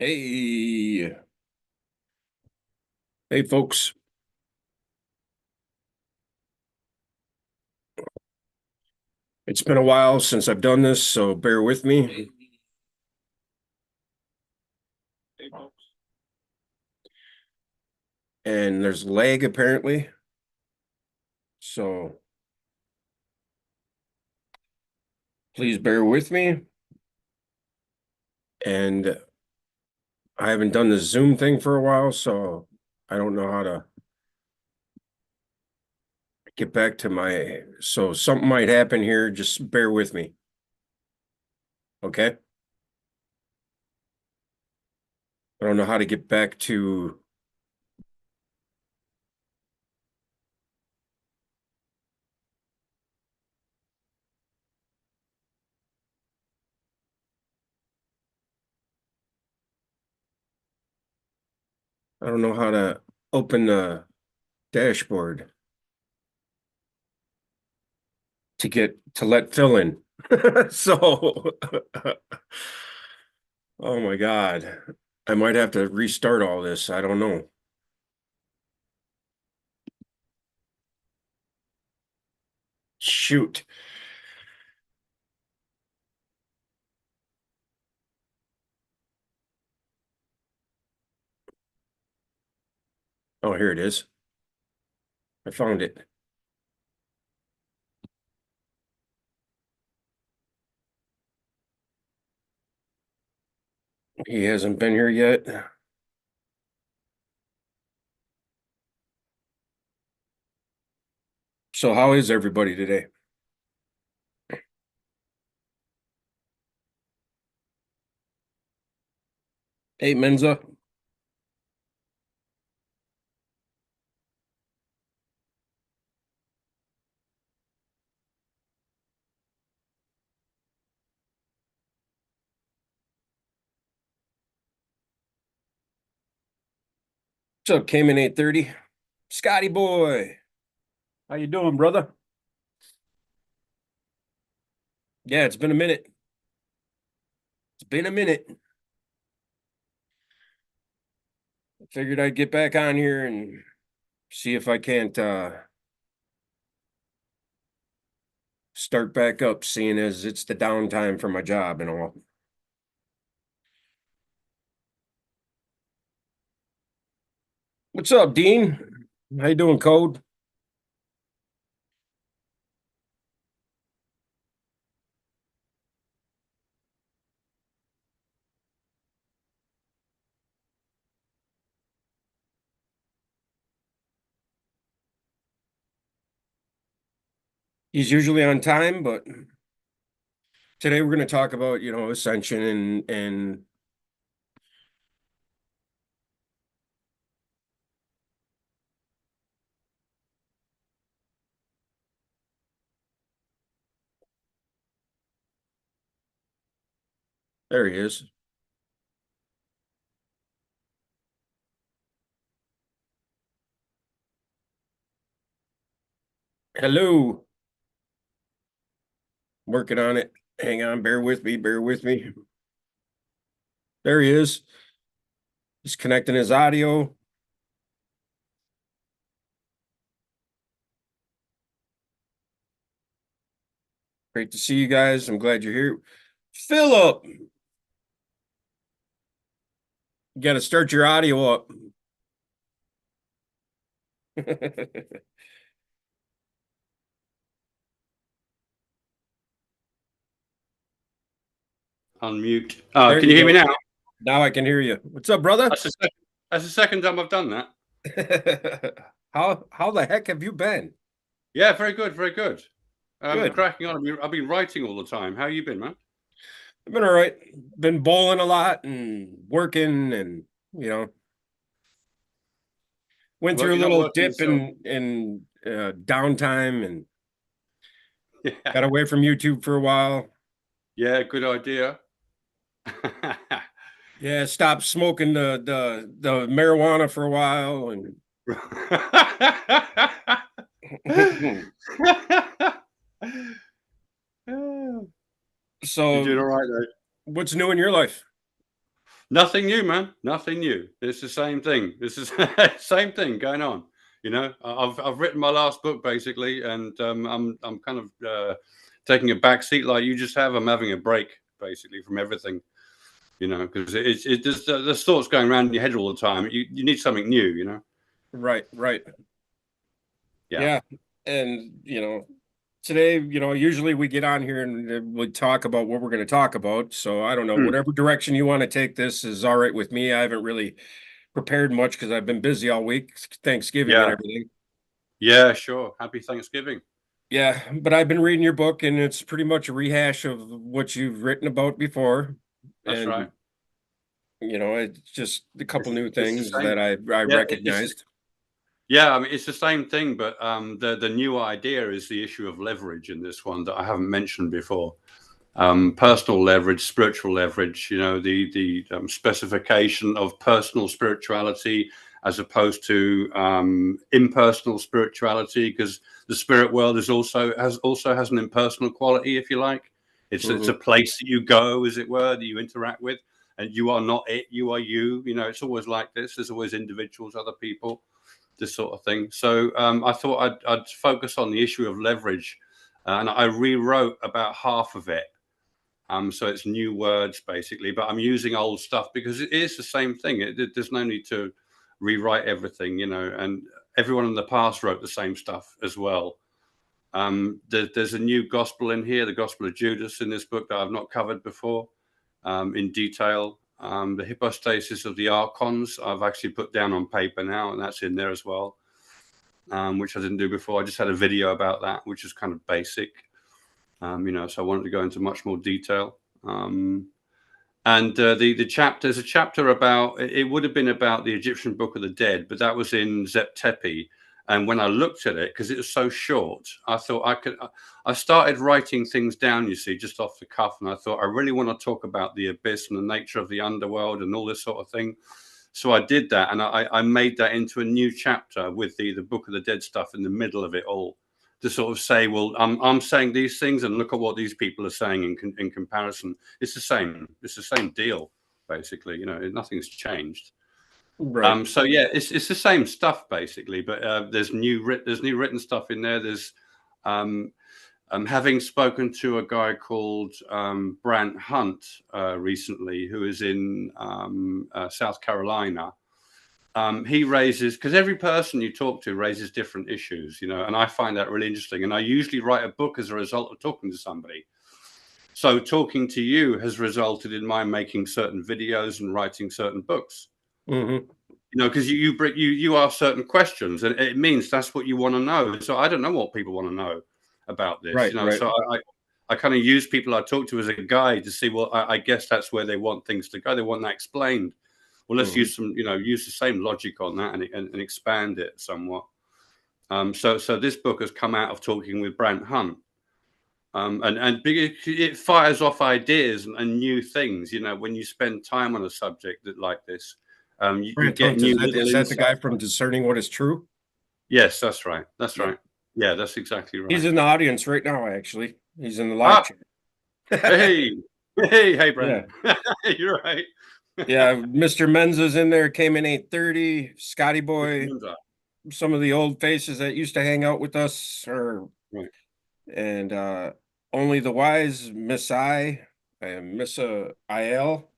Hey, hey, folks. It's been a while since I've done this, so bear with me. Hey, folks. And there's lag apparently, so please bear with me. And I haven't done the Zoom thing for a while, so I don't know how to get back to my. So something might happen here. Just bear with me. Okay. I don't know how to get back to. I don't know how to open the dashboard to let Phil in. So, oh my God. I might have to restart all this. I don't know. Shoot. Oh, here it is. I found it. He hasn't been here yet. So how is everybody today? Hey, Menza. What's up, Cayman 830? Scotty boy. How you doing, brother? Yeah, it's been a minute. It's been a minute. I figured I'd get back on here and see if I can't start back up, seeing as it's the downtime for my job and all. What's up, Dean? How you doing, Code? He's usually on time, but today we're going to talk about, ascension and there he is. Hello. Working on it. Hang on, bear with me, bear with me. There he is. He's connecting his audio. Great to see you guys. I'm glad you're here. Philip, you got to start your audio up. Unmute. There Can you you hear me go. now? Now I can hear you. What's up, brother? That's the second time I've done that. How the heck have you been? Yeah, very good, very good. Good. Cracking on. I've been writing all the time. How you been, man? I've been all right. Been bowling a lot and working and went Well, through a you're not little working, dip so in downtime and yeah, got away from YouTube for a while. yeah, good idea. Yeah, stopped smoking the marijuana for a while and You're doing so all right though. what's new in your life? Nothing new, man. Nothing new. It's the same thing. This is same thing going on. You know, I've written my last book basically, and I'm kind of taking a back seat like you just have. I'm having a break basically from everything. You know, because it's just there's thoughts going around in your head all the time. You need something new. You know. Right, right. Yeah. Yeah. And, today, usually we get on here and we talk about what we're going to talk about. So I don't know, Hmm. whatever direction you want to take this is all right with me. I haven't really prepared much because I've been busy all week, Thanksgiving and Yeah. everything. Yeah. Sure. Happy Thanksgiving. Yeah, but I've been reading your book and it's pretty much a rehash of what you've written about before. That's And, right. it's just a couple new It's the things same. that I Yeah. recognized. Yeah, I mean, it's the same thing, but the new idea is the issue of leverage in this one that I haven't mentioned before. Personal leverage, spiritual leverage. You know, the specification of personal spirituality as opposed to impersonal spirituality, because the spirit world is also has an impersonal quality, if you like. It's a Hmm. place that you go, as it were, that you interact with, and you are not it. You are you. You know, it's always like this. There's always individuals, other people, this sort of thing. So I thought I'd focus on the issue of leverage, and I rewrote about half of it. So it's new words basically, but I'm using old stuff because it is the same thing. There's no need to rewrite everything, you know. And everyone in the past wrote the same stuff as well. There's a new gospel in here, the Gospel of Judas, in this book that I've not covered before in detail. The hypostasis of the archons I've actually put down on paper now, and that's in there as well, which I didn't do before. I just had a video about that, which is kind of basic, you know, so I wanted to go into much more detail. And the chapter, there's a chapter about, it would have been about the Egyptian Book of the Dead, but that was in Zep-Tepi. And when I looked at it, because it was so short, I thought I started writing things down, you see, just off the cuff. And I thought, I really want to talk about the abyss and the nature of the underworld and all this sort of thing. So I did that, and I made that into a new chapter with the Book of the Dead stuff in the middle of it all, to sort of say, well, I'm saying these things, and look at what these people are saying in comparison. It's the same. It's the same deal, basically. You know, nothing's changed. Right. So yeah, it's the same stuff basically, but there's new written stuff in there. There's having spoken to a guy called Brant Hunt recently, who is in South Carolina. He raises, because every person you talk to raises different issues, you know, and I find that really interesting. And I usually write a book as a result of talking to somebody. So talking to you has resulted in my making certain videos and writing certain books. Hmm. You know, because you ask certain questions, and it means that's what you want to know. So I don't know what people want to know about this, Right, you know. right. So I kind of use people I talk to as a guide to see. Well, I guess that's where they want things to go. They want that explained. Well, let's Hmm. use some, you know, use the same logic on that and expand it somewhat. So this book has come out of talking with Brant Hunt, and it fires off ideas and new things. You know, when you spend time on a subject like this, you Brant get Hunt, new is little that the guy insights. from Discerning What Is True? Yes, that's right. That's Yeah. right. Yeah, that's exactly He's right. in the audience right now, actually. He's in the live Ah, chat. hey, hey, Brent. Yeah. You're right. Yeah. Mr. Menza's in there, came in 8:30. Scotty Mr. Boy, Munza. some of the old faces that used to hang out with us are, Right. and Only the Wise, Miss I, and Miss IL,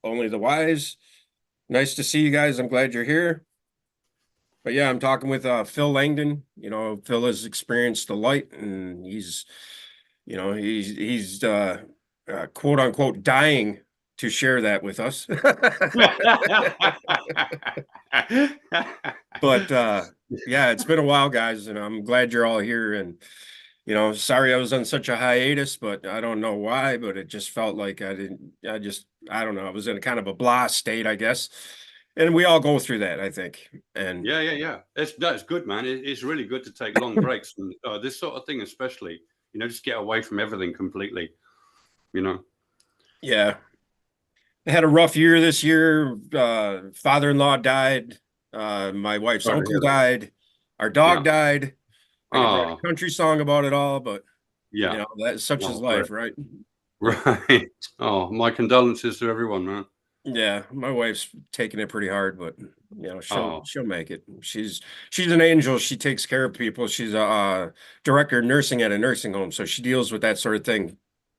Only the Wise. Nice to see you guys. I'm glad you're here. But yeah, I'm talking with Phil Langdon. Phil has experienced the light, and he's quote unquote dying to share that with us. But yeah, it's been a while, guys, and I'm glad you're all here. And sorry I was on such a hiatus, but I don't know why, but it just felt like I don't know. I was in a kind of a blah state, I guess. And we all go through that, I think. And Yeah. That's good, man. It's really good to take long breaks, and this sort of thing, especially. You know, just get away from everything completely. You know. yeah, I had a rough year this year. Father-in-law died. My wife's Sorry to uncle hear that. died. Our dog Yeah. died. I could write Oh, a country song about it all, but yeah. that's such is Oh, great. life, right? Right. Oh, my condolences to everyone, man. Yeah, my wife's taking it pretty hard, but Oh, she'll make it. She's an angel. She takes care of people. She's a director of nursing at a nursing home, so she deals with that sort of thing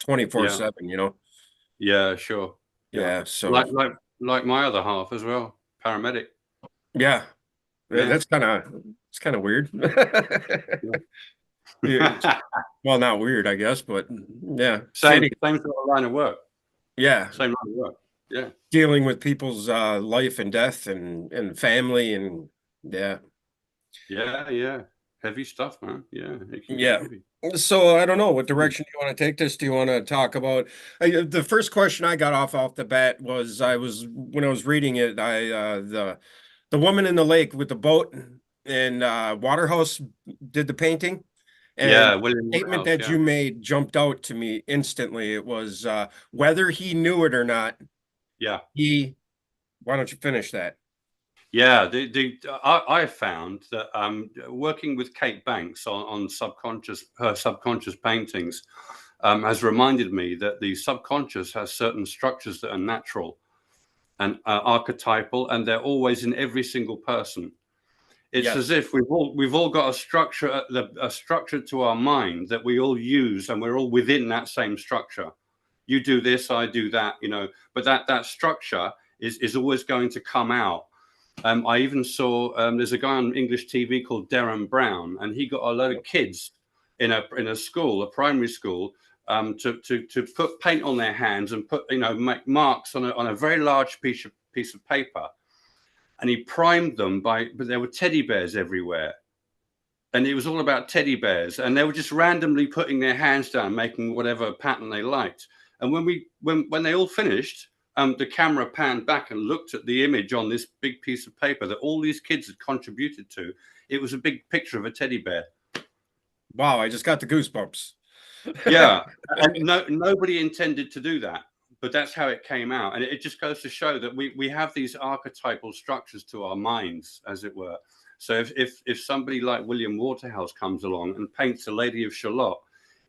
yeah, 24/7, you know? yeah, sure, yeah. Yeah, so Like my other half as well, paramedic. yeah, Yeah, that's it's kind of weird. Yeah, yeah. well, not weird, I guess, but yeah, Same, fitting. same sort of line of work. Yeah, Same line of work. Yeah, dealing with people's life and death and family and yeah. yeah, yeah. Heavy stuff, man. Yeah, it can get Yeah. heavy. So I don't know what direction you want to take this. Do you want to talk about the first question I got off the bat was I was when I was reading it, I the woman in the lake with the boat and Waterhouse did the painting and Yeah, William the statement Woodhouse. that Yeah, you made jumped out to me instantly. It was whether he knew it or not, yeah. he why don't you finish that? Yeah, I found that working with Kate Banks on her subconscious paintings has reminded me that the subconscious has certain structures that are natural and archetypal, and they're always in every single person. It's as Yes. if we've all got a structure a structure to our mind that we all use, and we're all within that same structure. You do this, I do that, but that structure is always going to come out. I even saw there's a guy on English TV called Darren Brown, and he got a load of kids in a school, a primary school, to put paint on their hands and make marks on a very large piece of paper, and he primed them but there were teddy bears everywhere, and it was all about teddy bears, and they were just randomly putting their hands down, making whatever pattern they liked. And when they all finished, the camera panned back and looked at the image on this big piece of paper that all these kids had contributed to. It was a big picture of a teddy bear. Wow, I just got the goosebumps. Yeah, and nobody intended to do that, but that's how it came out, and it just goes to show that we have these archetypal structures to our minds, as it were. So if somebody like William Waterhouse comes along and paints a Lady of Shalott,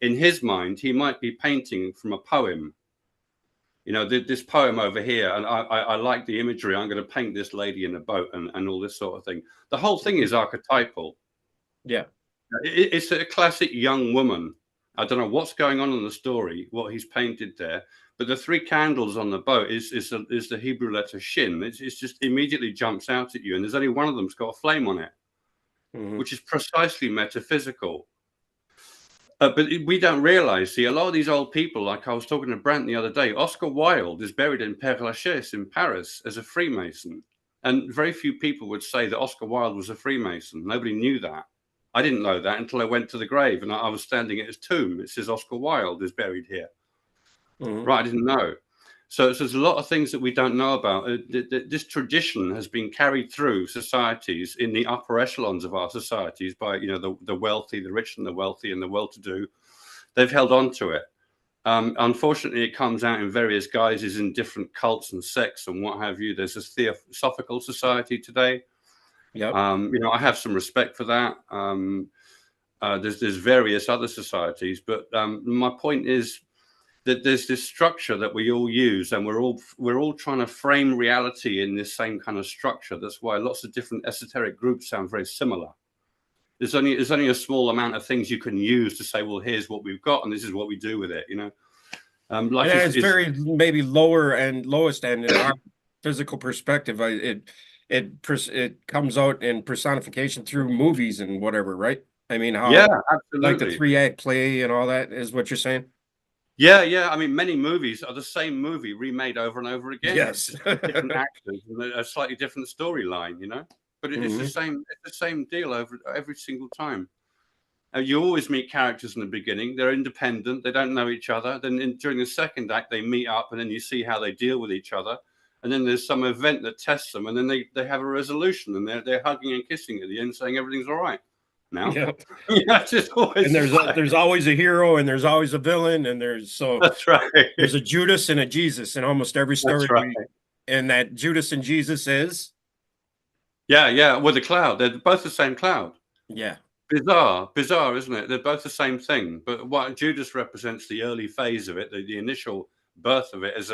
in his mind he might be painting from a poem. This poem over here, and I like the imagery. I'm going to paint this lady in a boat and all this sort of thing. The whole thing is archetypal. Yeah. It's a classic young woman. I don't know what's going on in the story, what he's painted there, but the three candles on the boat is the Hebrew letter Shin. It's just immediately jumps out at you, and there's only one of them's got a flame on it, Hmm. which is precisely metaphysical. But we don't realize, see, a lot of these old people, like I was talking to Brant the other day, Oscar Wilde is buried in Père Lachaise in Paris as a Freemason. And very few people would say that Oscar Wilde was a Freemason. Nobody knew that. I didn't know that until I went to the grave and I was standing at his tomb. It says Oscar Wilde is buried here. Hmm. Right, I didn't know. So there's a lot of things that we don't know about. This tradition has been carried through societies in the upper echelons of our societies by the wealthy, the rich and the wealthy and the well-to-do. They've held on to it. Unfortunately, it comes out in various guises in different cults and sects and what have you. There's this theosophical society today. Yep. I have some respect for that. There's various other societies, but my point is that there's this structure that we all use, and we're all trying to frame reality in this same kind of structure. That's why lots of different esoteric groups sound very similar. There's only a small amount of things you can use to say, well, here's what we've got, and this is what we do with it. And Life it's is very maybe lower and lowest end in our physical perspective. It comes out in personification through movies and whatever, right? I mean, Yeah, how like the absolutely. 3 act play and all that is what you're saying? Yeah, yeah. I mean, many movies are the same movie remade over and over again. It's Yes. just with different actors and a slightly different storyline. But it's the Hmm. same. It's the same deal over every single time. You always meet characters in the beginning. They're independent. They don't know each other. Then during the second act, they meet up, and then you see how they deal with each other. And then there's some event that tests them, and then they have a resolution, and they're hugging and kissing at the end, saying everything's all right. Now, Yeah. yeah, it's just And always the same. there's always a hero and there's always a villain and That's right. there's a Judas and a Jesus in almost every That's story right. and that Judas and Jesus is Yeah, yeah. With the cloud, they're both the same cloud. yeah. Bizarre, isn't it? They're both the same thing, but what Judas represents the early phase of it, the initial birth of it, as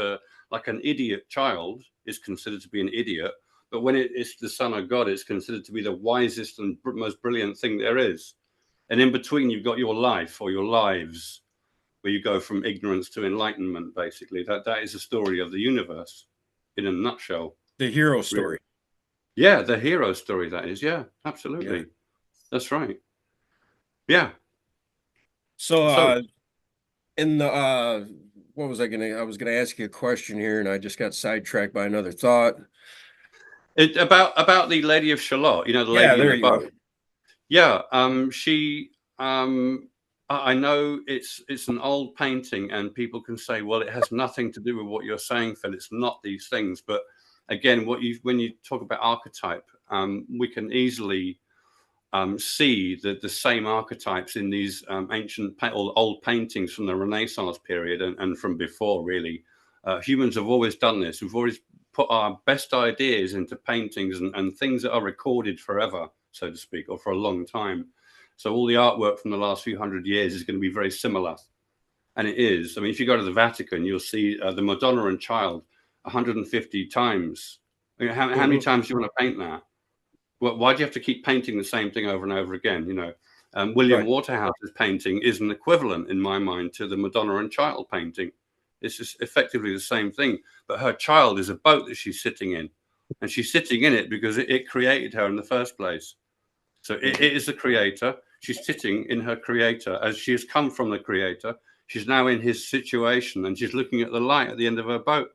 Like an idiot child is considered to be an idiot, but when it's the Son of God, it's considered to be the wisest and most brilliant thing there is. And in between, you've got your life or your lives, where you go from ignorance to enlightenment. Basically, that is the story of the universe in a nutshell. The hero Really. story. Yeah, the hero story. That is. Yeah, Yeah. absolutely. That's right. Yeah. So So in the what was I was gonna ask you a question here and I just got sidetracked by another thought. about the Lady of Shalott, you know, the Yeah, lady in there the you go. boat. Yeah, she. I know it's an old painting, and people can say, "Well, it has nothing to do with what you're saying, Phil. It's not these things." But again, when you talk about archetype, we can easily see the same archetypes in these or old paintings from the Renaissance period and from before. Really, humans have always done this. We've always put our best ideas into paintings and things that are recorded forever, so to speak, or for a long time. So all the artwork from the last few hundred years is going to be very similar, and it is. I mean, if you go to the Vatican, you'll see the Madonna and Child 150 times. I mean, how many Hmm. times do you want to paint that? Well, why do you have to keep painting the same thing over and over again? You know, William Right. Waterhouse's painting is an equivalent, in my mind, to the Madonna and Child painting. It's just effectively the same thing, but her child is a boat that she's sitting in, and she's sitting in it because it created her in the first place. So Hmm. it is the creator. She's sitting in her creator as she has come from the creator. She's now in his situation, and she's looking at the light at the end of her boat,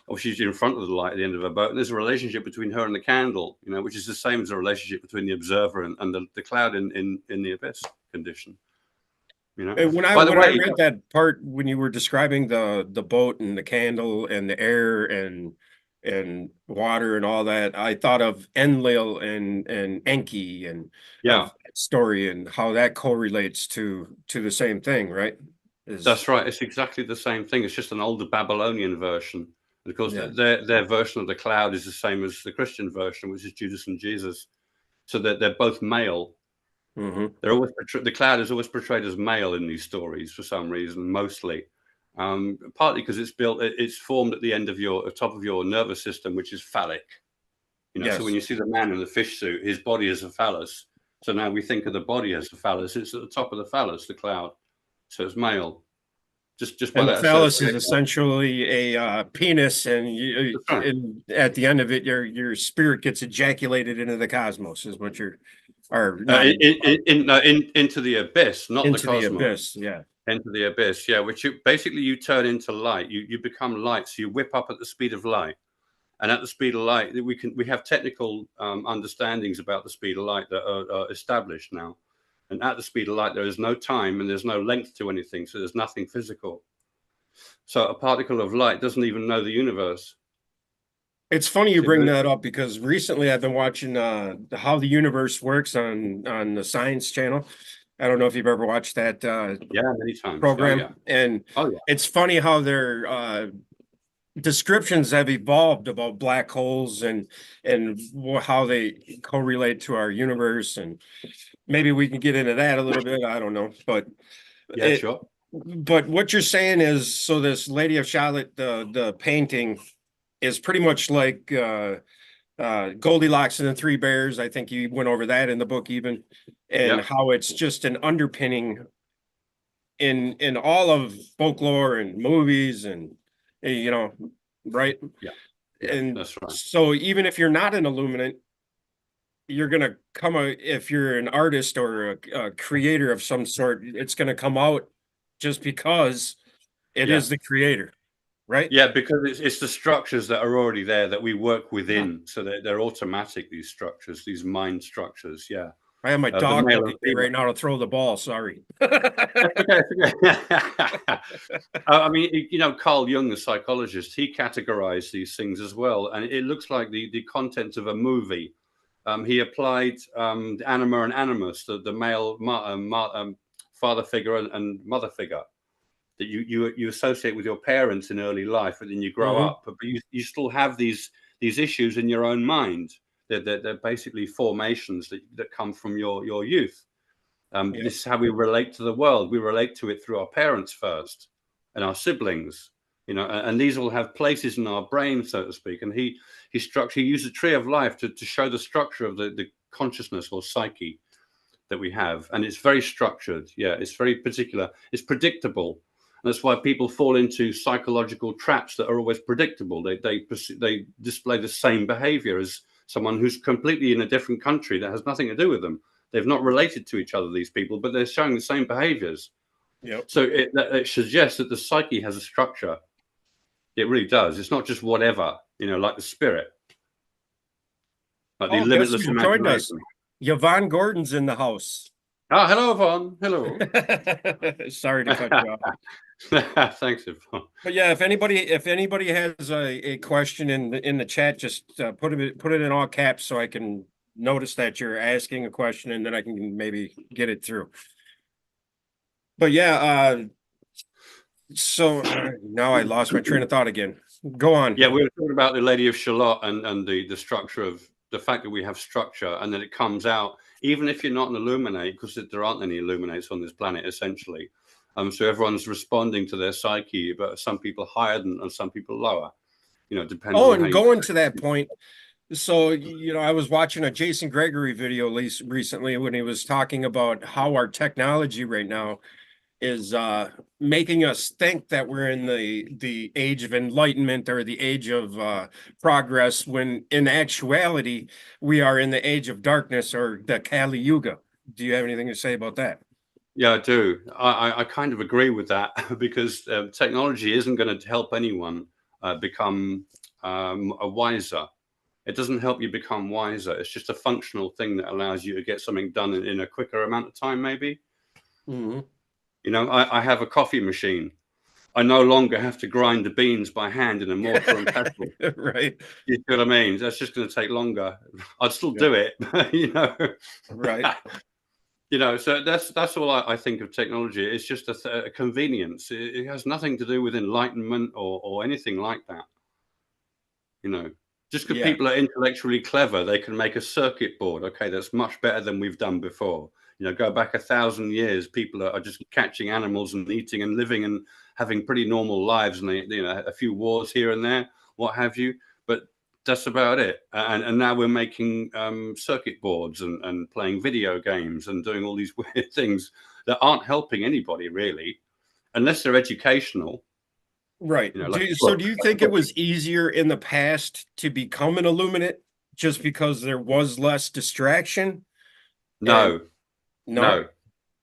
or she's in front of the light at the end of her boat, and there's a relationship between her and the candle, you know, which is the same as a relationship between the observer and the cloud in the abyss condition, you know. And By the when I way, read that part when you were describing the boat and the candle and the air and water and all that, I thought of Enlil and Enki and yeah, of that story and how that correlates to the same thing, right? Is that's right. It's exactly the same thing. It's just an older Babylonian version. And of course, yeah. their version of the cloud is the same as the Christian version, which is Judas and Jesus. So they're both male. Hmm. They're always the cloud is always portrayed as male in these stories for some reason, mostly. Partly because it's formed at the end of your top of your nervous system, which is phallic. You know, so when Yes. you see the man in the fish suit, his body is a phallus. So now we think of the body as a phallus. It's at the top of the phallus, the cloud. So it's male. Just by And the that phallus is association. essentially a penis, and That's right. and at the end of it, your spirit gets ejaculated into the cosmos, is what you're, or not in, No, into the abyss, not the into the cosmos. abyss. Yeah. Into the abyss, yeah. Which basically you turn into light. You become light. So you whip up at the speed of light. And at the speed of light, we have technical understandings about the speed of light that are established now. And at the speed of light, there is no time and there's no length to anything, so there's nothing physical. So a particle of light doesn't even know the universe. It's funny you So, bring that up because recently I've been watching How the Universe Works on the Science Channel. I don't know if you've ever watched that yeah, many times. Oh yeah, program, and oh yeah, it's funny how their descriptions have evolved about black holes and how they correlate to our universe, and maybe we can get into that a little bit. I don't know, but yeah, it. sure. But what you're saying is, so this Lady of Charlotte, the painting, is pretty much like Goldilocks and the Three Bears. I think you went over that in the book even, and Yeah, how it's just an underpinning in all of folklore and movies and you know, right? yeah, yeah. And That's right. so even if you're not an illuminant, you're gonna if you're an artist or a creator of some sort, it's gonna come out just because it Yeah, is the creator, right? yeah. Because it's the structures that are already there that we work within. So they're automatic. These structures, these mind structures. Yeah. I have my The dog male looking and at me female. right now to throw the ball. Sorry. That's okay. That's okay. I mean, you know, Carl Jung, the psychologist, he categorized these things as well, and it looks like the content of a movie. He applied the anima and animus, the male father figure and mother figure that you associate with your parents in early life, but then you grow Hmm. up, but you still have these issues in your own mind. They're basically formations that come from your youth. Yeah. This is how we relate to the world. We relate to it through our parents first and our siblings. And these all have places in our brain, so to speak. And he used the tree of life to show the structure of the consciousness or psyche that we have, and it's very structured. Yeah, it's very particular. It's predictable. And that's why people fall into psychological traps that are always predictable. They display the same behavior as someone who's completely in a different country that has nothing to do with them. They've not related to each other, these people, but they're showing the same behaviors. Yep. So it suggests that the psyche has a structure. It really does. It's not just whatever, like the spirit, like the Oh, guess limitless who joined us? imagination. Yvonne Gordon's in the house. Ah, hello, Yvonne. Hello. Sorry to cut you off. Thanks, Yvonne. But yeah, if anybody has a question in the chat, just put it in all caps so I can notice that you're asking a question, and then I can maybe get it through. But yeah, so now I lost my train of thought again. Go on. Yeah, we were talking about the Lady of Shalott and the structure of the fact that we have structure, and that it comes out even if you're not an illuminate, because there aren't any illuminates on this planet essentially. So everyone's responding to their psyche, but some people higher and some people lower. Depends Oh, on how and you. going to that point, so I was watching a Jason Gregory video recently when he was talking about how our technology right now is making us think that we're in the age of enlightenment or the age of progress, when in actuality we are in the age of darkness or the Kali Yuga. Do you have anything to say about that? Yeah, I do. I kind of agree with that because technology isn't going to help anyone become a wiser. It doesn't help you become wiser. It's just a functional thing that allows you to get something done in a quicker amount of time, maybe. Mm-hmm. I have a coffee machine. I no longer have to grind the beans by hand in a mortar and pestle. Right. You see what I mean? That's just going to take longer. I'd still Yep. do it, Right. So that's all I think of technology. It's just a convenience. It has nothing to do with enlightenment or anything like that. Just because Yeah. people are intellectually clever, they can make a circuit board. Okay, that's much better than we've done before. Go back 1,000 years, people are just catching animals and eating and living and having pretty normal lives, and a few wars here and there, what have you. But that's about it. And now we're making circuit boards and playing video games and doing all these weird things that aren't helping anybody really, unless they're educational. Right. Like a So book, do you like a think it book. was easier in the past to become an illuminate just because there was less distraction? And No, no? no.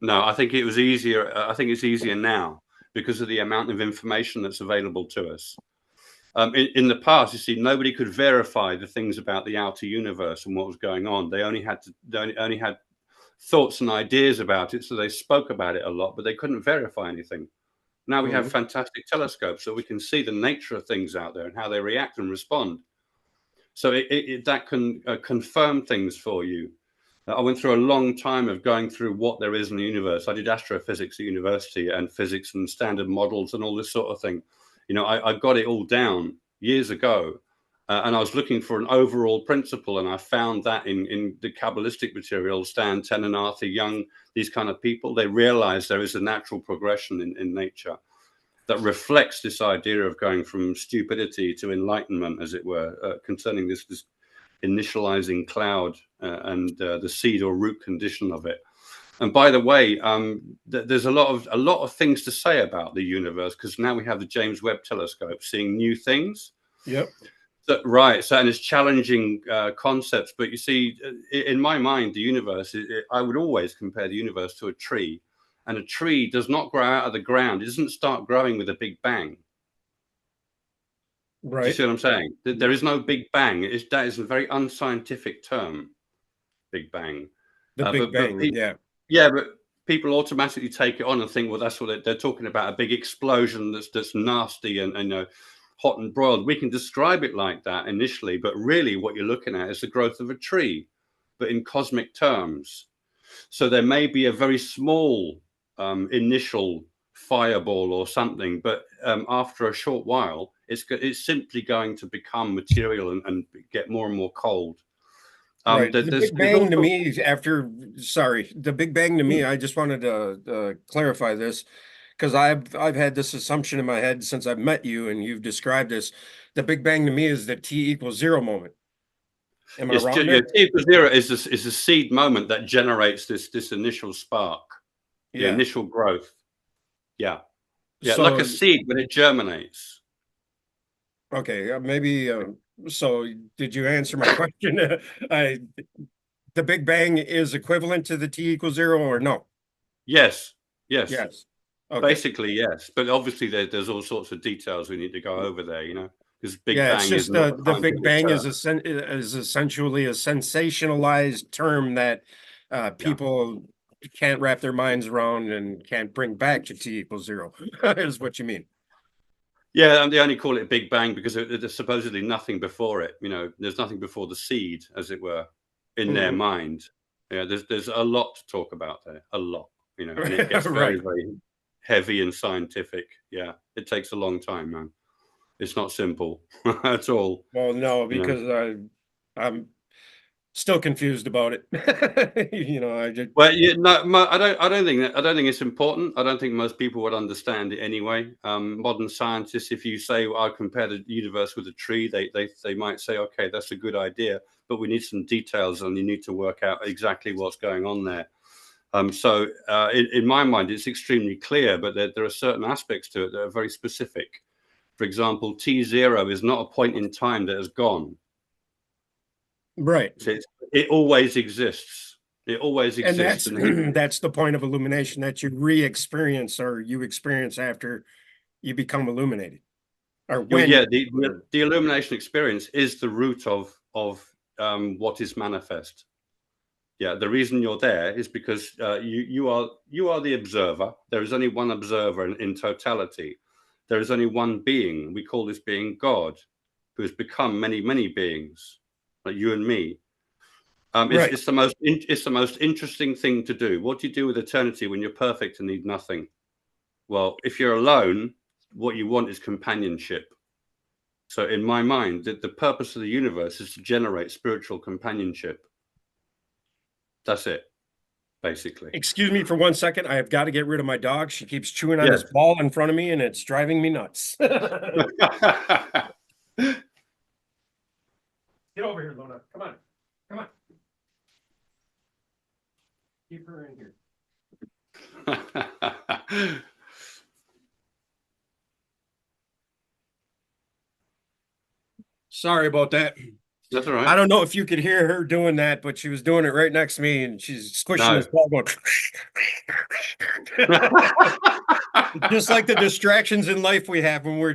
No, I think it was easier. I think it's easier now because of the amount of information that's available to us. In the past, you see, nobody could verify the things about the outer universe and what was going on. They only had thoughts and ideas about it, so they spoke about it a lot, but they couldn't verify anything. Now we have Mhm. fantastic telescopes, so we can see the nature of things out there and how they react and respond. So that can confirm things for you. I went through a long time of going through what there is in the universe. I did astrophysics at university and physics and standard models and all this sort of thing. I got it all down years ago. And I was looking for an overall principle, and I found that in the Kabbalistic material, Stan Tenen, Arthur Young, these kind of people, they realize there is a natural progression in nature that reflects this idea of going from stupidity to enlightenment, as it were, concerning this initializing cloud and the seed or root condition of it. And by the way, there's a lot of things to say about the universe, because now we have the James Webb Telescope seeing new things. Yep. Right. So, and it's challenging concepts. But you see, in my mind, the universe, I would always compare the universe to a tree. And a tree does not grow out of the ground. It doesn't start growing with a big bang. Do you Right. see what I'm saying? There is no big bang. That is a very unscientific term, big bang. The Big But Bang. Yeah. yeah, but people automatically take it on and think, well, that's what they're talking about, a big explosion that's nasty and hot and broiled. We can describe it like that initially, but really what you're looking at is the growth of a tree, but in cosmic terms. So there may be a very small initial fireball or something, but after a short while, it's simply going to become material and get more and more cold. Right. The Big There's Bang to also me, the Big Bang to me, I just wanted to clarify this, because I've had this assumption in my head since I've met you and you've described this. The Big Bang to me is the T equals zero moment. Am I It's wrong just, yeah, there? T equals zero is a seed moment that generates this initial spark, the Yeah. initial growth. Yeah, yeah, like a So seed when it germinates. okay, maybe so did you answer my question? I the Big Bang is equivalent to the T equals zero or no? Yes, yes, Yes. Okay. basically yes. But obviously there's all sorts of details we need to go over there, you know, because Big Yeah, it's Bang is just not a the Big scientific Bang term. is essentially a sensationalized term that Yeah. people can't wrap their minds around and can't bring back to T equals zero, is what you mean. Yeah, and they only call it Big Bang because there's supposedly nothing before it. You know, there's nothing before the seed, as it were, in their Mhm. mind. Yeah, there's a lot to talk about there, a lot. You know, and it gets very Right. very heavy and scientific. Yeah, it takes a long time, man. It's not simple at all. Well, no, You know. because I'm still confused about it. I just Well, yeah, no, I don't think it's important. I don't think most people would understand it anyway. Modern scientists, if you say, well, I compare the universe with a tree, they might say, okay, that's a good idea, but we need some details and you need to work out exactly what's going on there. In my mind, it's extremely clear, but there are certain aspects to it that are very specific. For example, T0 is not a point in time that has gone. right. It always exists. It always And exists, that's and he, that's the point of illumination that you re-experience or you experience after you become illuminated or when yeah, you the illumination experience is the root of what is manifest. Yeah, the reason you're there is because you are the observer. There is only one observer in totality. There is only one being. We call this being God, who has become many beings, like you and me. right. It's the most interesting thing to do. What do you do with eternity when you're perfect and need nothing? Well, if you're alone, what you want is companionship. So, in my mind, the purpose of the universe is to generate spiritual companionship. That's it, basically. Excuse me for 1 second. I have got to get rid of my dog. She keeps chewing on this Yes. ball in front of me and it's driving me nuts. Get over here, Luna. Come on. Come on. Keep her in here. Sorry about that. That's all I right. don't know if you could hear her doing that, but she was doing it right next to me and she's squishing this No. ball going. Just like the distractions in life we have when we're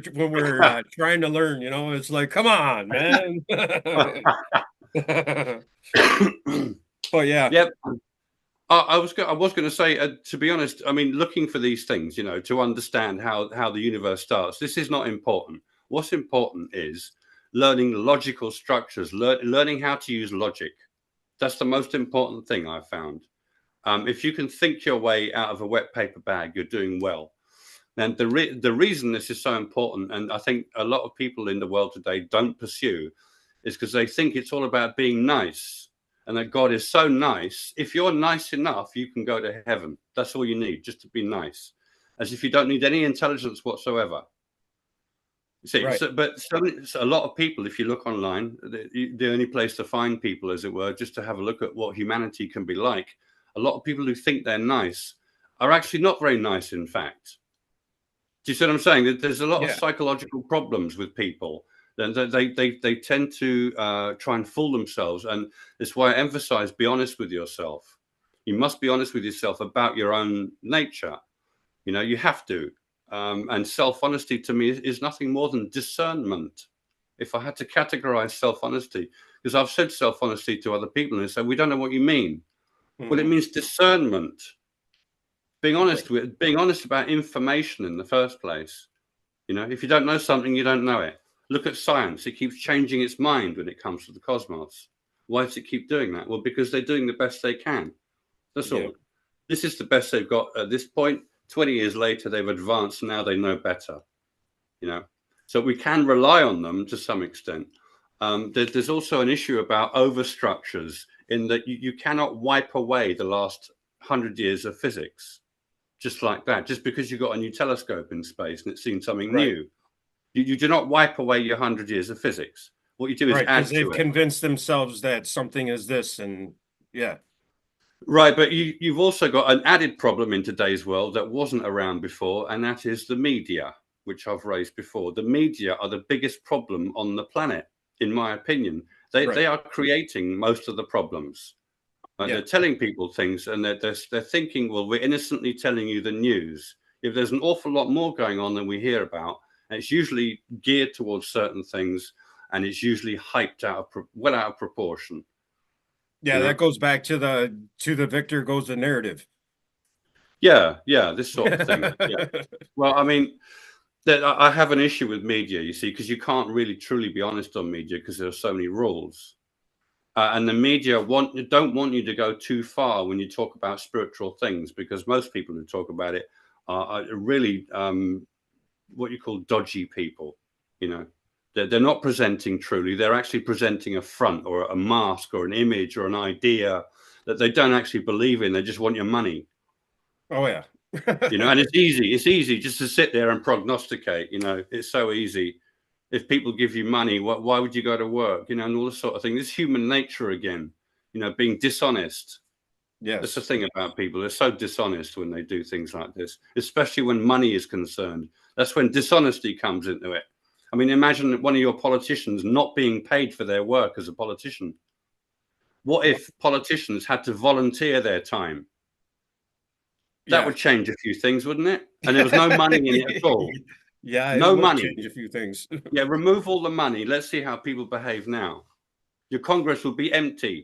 trying to learn, it's like, come on, man. But yeah, Yep. I was going to say, to be honest, I mean, looking for these things, to understand how the universe starts. This is not important. What's important is learning logical structures, learning how to use logic. That's the most important thing I've found. If you can think your way out of a wet paper bag, you're doing well. And the reason this is so important, and I think a lot of people in the world today don't pursue, is because they think it's all about being nice and that God is so nice. If you're nice enough, you can go to heaven. That's all you need, just to be nice, as if you don't need any intelligence whatsoever. You see, right. so a lot of people, if you look online, the only place to find people, as it were, just to have a look at what humanity can be like. A lot of people who think they're nice are actually not very nice, in fact. Do you see what I'm saying? There's a lot of Yeah. psychological problems with people. Then they tend to try and fool themselves, and that's why I emphasize: be honest with yourself. You must be honest with yourself about your own nature. You have to. And self-honesty to me is nothing more than discernment. If I had to categorize self-honesty, because I've said self-honesty to other people, and they say, "We don't know what you mean." Well, it Mhm. means discernment. Right. Being honest about information in the first place. If you don't know something, you don't know it. Look at science. It keeps changing its mind when it comes to the cosmos. Why does it keep doing that? Well, because they're doing the best they can. That's Yeah. all. This is the best they've got at this point. 20 years later, they've advanced. Now they know better, you know. So we can rely on them to some extent. There's also an issue about overstructures in that you cannot wipe away the last 100 years of physics. just like that, just because you got a new telescope in space and it's seen something Right. new. You do not wipe away your 100 years of physics. What you do is Right. Because add they've to it. convinced themselves that something is this, and yeah. Right, but you've also got an added problem in today's world that wasn't around before, and that is the media, which I've raised before. The media are the biggest problem on the planet, in my opinion. They Right. are creating most of the problems. Yeah. They're telling people things, and they're thinking, well, we're innocently telling you the news. If there's an awful lot more going on than we hear about, and it's usually geared towards certain things, and it's usually hyped well out of proportion. Yeah, You that know, goes back to the victor goes the narrative. yeah, this sort of thing. Yeah. Well, I mean, that I have an issue with media, you see, because you can't really truly be honest on media because there are so many rules. And the media don't want you to go too far when you talk about spiritual things, because most people who talk about it are really what you call dodgy people. You know, they're not presenting truly; they're actually presenting a front or a mask or an image or an idea that they don't actually believe in. They just want your money. Oh yeah. You know, and it's easy. It's easy just to sit there and prognosticate. You know, it's so easy. If people give you money, why would you go to work? You know, and all this sort of thing. This human nature again. You know, being dishonest. That's the Yes. thing about people. They're so dishonest when they do things like this, especially when money is concerned. That's when dishonesty comes into it. I mean, imagine one of your politicians not being paid for their work as a politician. What if politicians had to volunteer their time? That Yeah. would change a few things, wouldn't it? And there was no money in it at all. Yeah, it No would money. change a few things. Yeah, remove all the money. Let's see how people behave now. Your Congress would be empty.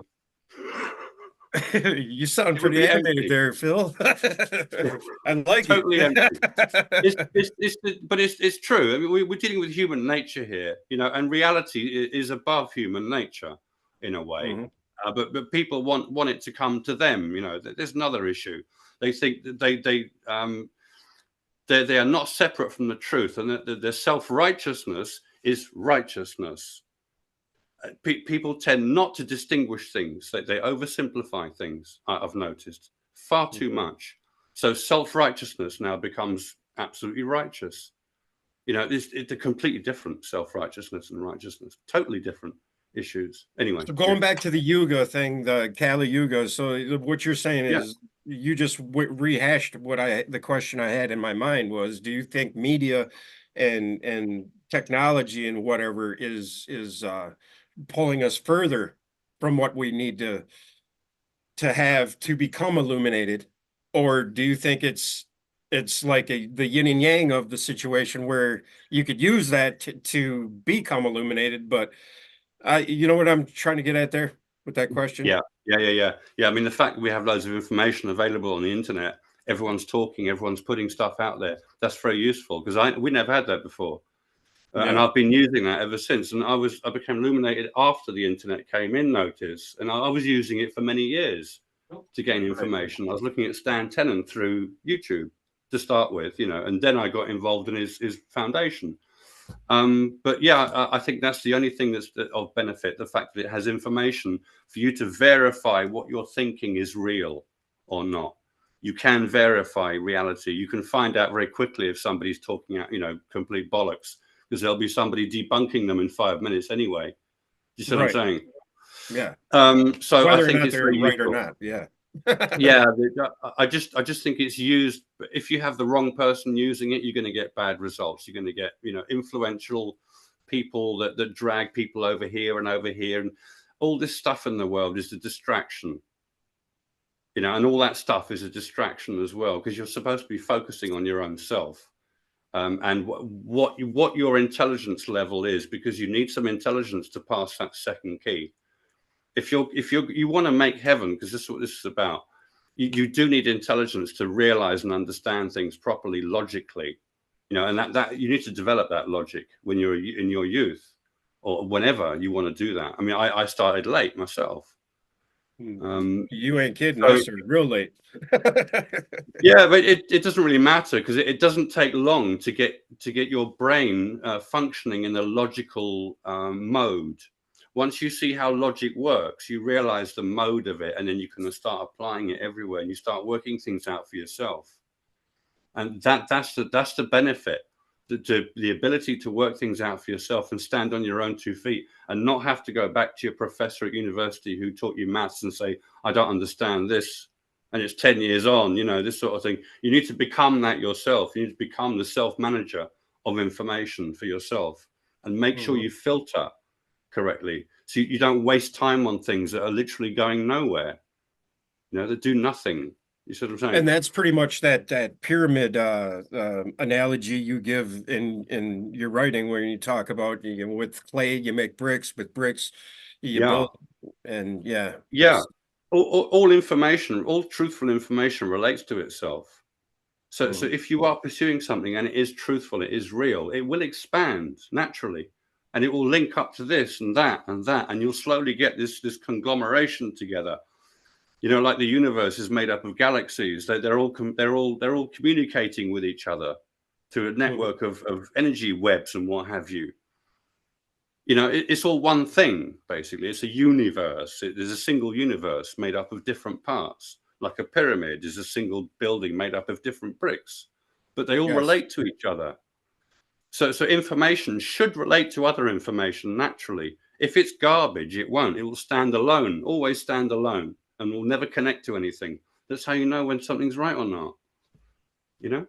You sound It would pretty be animated empty. there, Phil. I like it. Totally empty. But it's true. I mean, we're dealing with human nature here, you know, and reality is above human nature in a way. Mhm. But people want it to come to them. You know, there's another issue. They think that they are not separate from the truth, and that their self righteousness is righteousness. People tend not to distinguish things. They oversimplify things. I've noticed far too Mhm. much. So self-righteousness now becomes absolutely righteous. You know, it's a completely different self-righteousness and righteousness. Totally different issues. Anyway, So yeah, going back to the Yuga thing, the Kali Yuga. So what you're saying yeah, is you just rehashed the question I had in my mind was, do you think media and technology and whatever is pulling us further from what we need to have to become illuminated, or do you think it's like the yin and yang of the situation where you could use that to become illuminated, but you know what I'm trying to get at there with that question? yeah. I mean, the fact that we have loads of information available on the internet, everyone's talking, everyone's putting stuff out there. That's very useful because we never had that before. And Yeah. I've been using that ever since. And I became illuminated after the internet came in. Notice, and I was using it for many years to gain Right. information. I was looking at Stan Tenen through YouTube to start with, you know, and then I got involved in his foundation. But yeah, I think that's the only thing that's of benefit: the fact that it has information for you to verify what you're thinking is real or not. You can verify reality. You can find out very quickly if somebody's talking out, you know, complete bollocks, because there'll be somebody debunking them in 5 minutes anyway. You see what I'm Right. saying? Yeah. So I Whether or think not it's they're very right or useful. not. Yeah. Yeah, I just think it's used. If you have the wrong person using it, you're going to get bad results. You're going to get, you know, influential people that drag people over here, and all this stuff in the world is a distraction. You know, and all that stuff is a distraction as well, because you're supposed to be focusing on your own self, and what your intelligence level is, because you need some intelligence to pass that second key. If you want to make heaven, because this is what this is about, you do need intelligence to realize and understand things properly logically, you know, and that you need to develop that logic when you're in your youth, or whenever you want to do that. I mean, I started late myself. You ain't kidding. I So started real late. yeah, but it doesn't really matter, because it doesn't take long to get your brain functioning in a logical mode. Once you see how logic works, you realize the mode of it, and then you can start applying it everywhere, and you start working things out for yourself. And that's the benefit, the ability to work things out for yourself and stand on your own 2 feet and not have to go back to your professor at university who taught you maths and say, I don't understand this. And it's 10 years on, this sort of thing. You need to become that yourself. You need to become the self-manager of information for yourself and make sure Mhm. you filter correctly. So you don't waste time on things that are literally going nowhere, that do nothing. You see what I'm saying? And that's pretty much that pyramid analogy you give in your writing, where you talk about with clay you make bricks, with bricks you Yeah. build, and yeah, Yeah. All information, all truthful information relates to itself. So mhm, if you are pursuing something and it is truthful, it is real, it will expand naturally, and it will link up to this and that and that, and you'll slowly get this conglomeration together. Like the universe is made up of galaxies. They're all communicating with each other through a mhm, network of energy webs and what have you. It's all one thing, basically. It's a universe. There's a single universe made up of different parts. Like a pyramid is a single building made up of different bricks, but they all yes, relate to each other. So information should relate to other information naturally. If it's garbage, it won't. It will stand alone, always stand alone, and will never connect to anything. That's how you know when something's right or not, you know?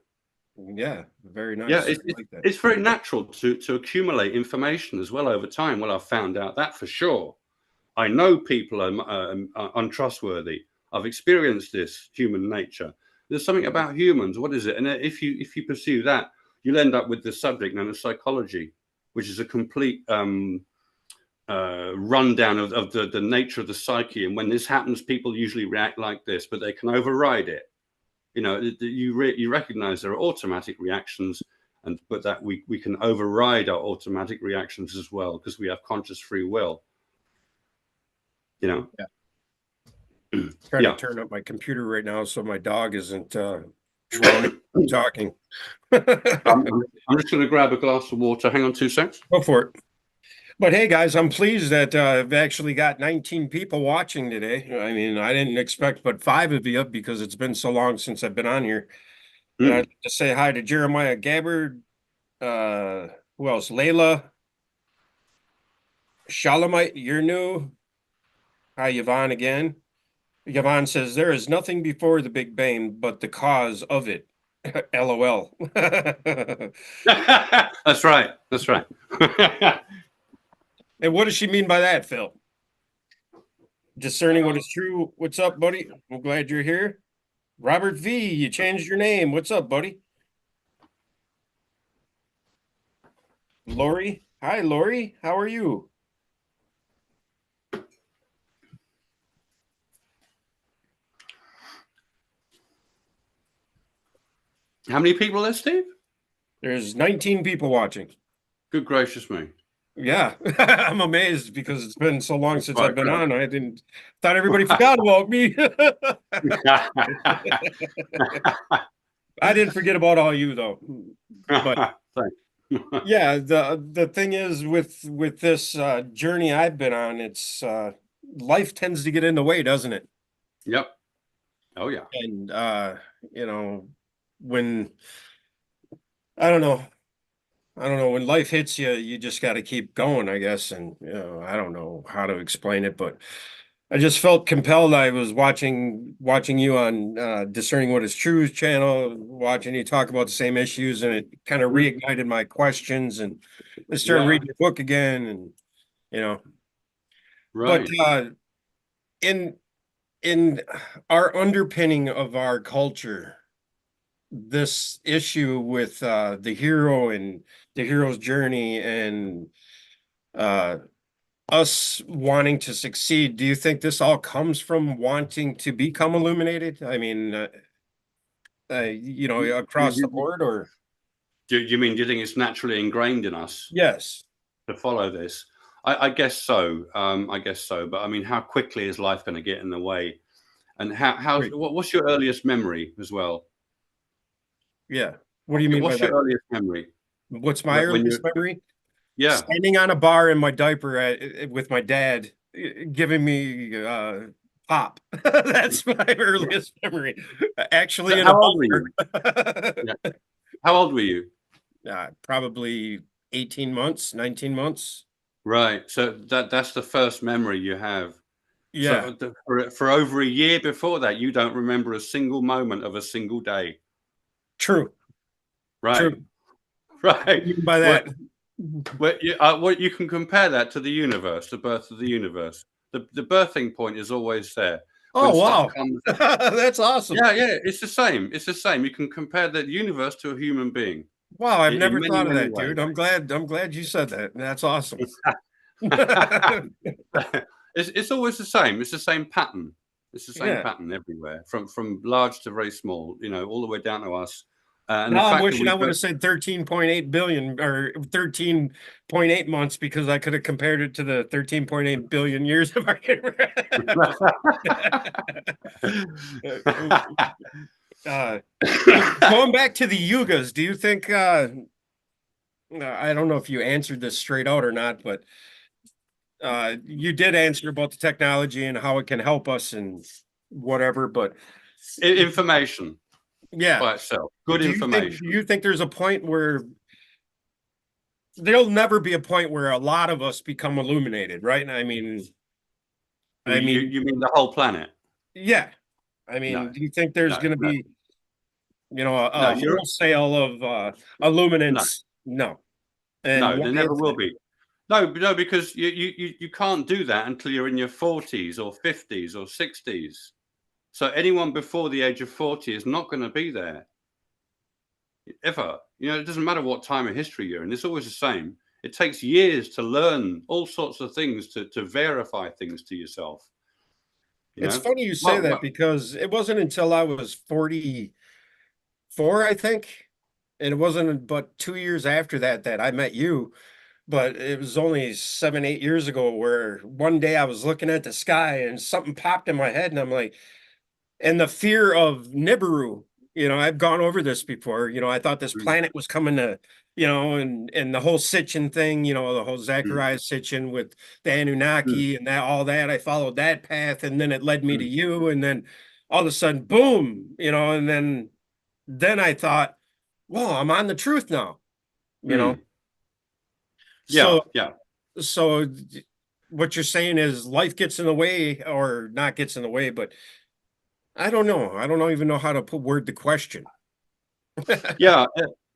yeah, very Yeah, nice. it's, I it's, like that. it's very natural to accumulate information as well over time. Well, I've found out that for sure. I know people are untrustworthy. I've experienced this human nature. There's something Mhm. about humans. What is it? And if you pursue that, you'll end up with the subject known as psychology, which is a complete rundown of the nature of the psyche. And when this happens, people usually react like this, but they can override it. You recognize there are automatic reactions, but that we can override our automatic reactions as well because we have conscious free will. You know, Yeah, trying to yeah. turn up my computer right now so my dog isn't drowning talking. I'm just going to grab a glass of water. Hang on 2 seconds. Go for it. But hey, guys, I'm pleased that I've actually got 19 people watching today. I mean, I didn't expect but five of you because it's been so long since I've been on here. And I'd Mm. like to say hi to Jeremiah Gabbard. Uh, who else? Layla, Shalamite, you're new. Hi, Yvonne again. Yvonne says, there is nothing before the Big Bang but the cause of it. LOL. That's right. That's right. And what does she mean by that, Phil? Discerning what is true. What's up, buddy? I'm glad you're here. Robert V, you changed your name. What's up, buddy? Lori. Hi, Lori. How are you? How many people there, Steve? There's 19 people watching. Good gracious me. Yeah, I'm amazed because it's been so long That's since quite I've a been crowd. on. I didn't thought everybody forgot about me. I didn't forget about all you though. But Thanks. yeah, the thing is with this journey I've been on, it's life tends to get in the way, doesn't it? Yep. Oh yeah. And you know, when I don't know, I don't know, when life hits you, you just got to keep going, I guess. And I don't know how to explain it, but I just felt compelled. I was watching you on Discerning What Is True's channel, watching you talk about the same issues, and it kind of Mm. reignited my questions. And I started Yeah. reading your book again, and you know, but Right. in in our underpinning of our culture, this issue with the hero and the hero's journey and uh, us wanting to succeed, do you think this all comes from wanting to become illuminated? I mean, across the Do board, or you mean, do you think it's naturally ingrained in us yes, to follow this? I guess so. I guess so. But I mean, how quickly is life going to get in the way? And right, what's your earliest memory as well? yeah. What do you mean by What's your that? earliest memory? What's my When earliest you, memory? yeah. Standing on a bar in my diaper with my dad, giving me Pop. That's my earliest memory. So Actually, in a how old were you? bar. Yeah. How old were you? Probably 18 months, 19 months. Right. So that's the first memory you have. Yeah, So for over a year before that, you don't remember a single moment of a single day. true, Right. true. What do Right. you mean by What that? what you can compare that to the universe, the birth of the universe. The birthing point is always there. When Oh, stuff wow. comes, That's awesome. yeah, yeah, it's the same. It's the same. You can compare the universe to a human being Wow, I've in never many, thought of many that, ways. dude. I'm glad you said that. That's awesome. It's always the same. It's the same pattern. It's the same Yeah. pattern everywhere, from large to very small. All the way down to us. And the Now I'm fact that wishing we I would go, have said 13.8 billion or 13.8 months because I could have compared it to the 13.8 billion years of our uh, going back to the yugas, do you think I don't know if you answered this straight out or not, but you did answer about the technology and how it can help us and whatever, but information yeah, by itself, good do information. you think there's a point where there'll never be a point where a lot of us become illuminated, right? I mean, You mean the whole planet? yeah. No, Do you think there's no, going to no, be, no. a wholesale of No, illuminance? No. And no. why There never is will that? be. No, no, because you can't do that until you're in your 40s or 50s or 60s. So anyone before the age of 40 is not going to be there ever. It doesn't matter what time of history you're in. It's always the same. It takes years to learn all sorts of things to verify things to yourself. You It's know. funny you say Well, that because it wasn't until I was 44, I think, and it wasn't but 2 years after that that I met you. But it was only 7, 8 years ago where one day I was looking at the sky and something popped in my head, and I'm like, and the fear of Nibiru. I've gone over this before. I thought this mm, planet was coming to, and the whole Sitchin thing, the whole mm, Zacharias Sitchin with the mm, Anunnaki and that all that. I followed that path, and then it led me to mm, you, and then all of a sudden, boom, and then I thought, well, I'm on the truth now, you know. mm. Yeah, So yeah. so what you're saying is life gets in the way or not gets in the way, but I don't know. I don't even know how to put word the question. Yeah,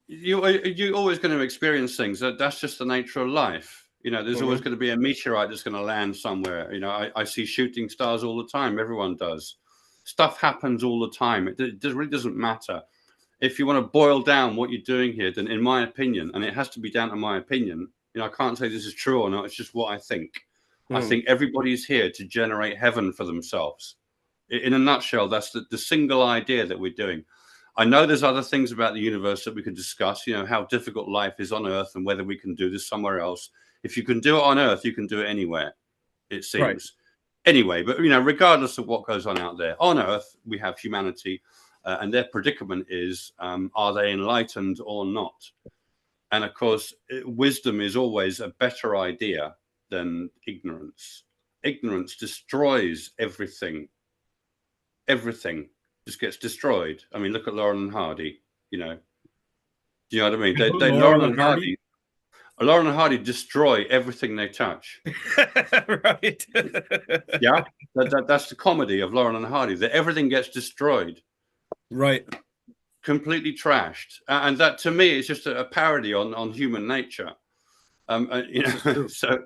you're always going to experience things. That's just the nature of life. There's always Mhm. going to be a meteorite that's going to land somewhere. I see shooting stars all the time. Everyone does. Stuff happens all the time. It really doesn't matter. If you want to boil down what you're doing here, then in my opinion, and it has to be down to my opinion, I can't say this is true or not. It's just what I think. I Hmm. think everybody's here to generate heaven for themselves. In a nutshell, that's the single idea that we're doing. I know there's other things about the universe that we could discuss, how difficult life is on Earth and whether we can do this somewhere else. If you can do it on Earth, you can do it anywhere, it Right. seems. Anyway, but regardless of what goes on out there, on Earth, we have humanity, and their predicament is are they enlightened or not? And of course, wisdom is always a better idea than ignorance. Ignorance destroys everything. Everything just gets destroyed. I mean, look at Lauren and Hardy. You know, do you know what I mean? Laurel and Hardy. Lauren and Hardy destroy everything they touch. Right. Yeah, that's the comedy of Lauren and Hardy. That everything gets destroyed, Right. completely trashed, and that to me is just a parody on human nature. This is true. So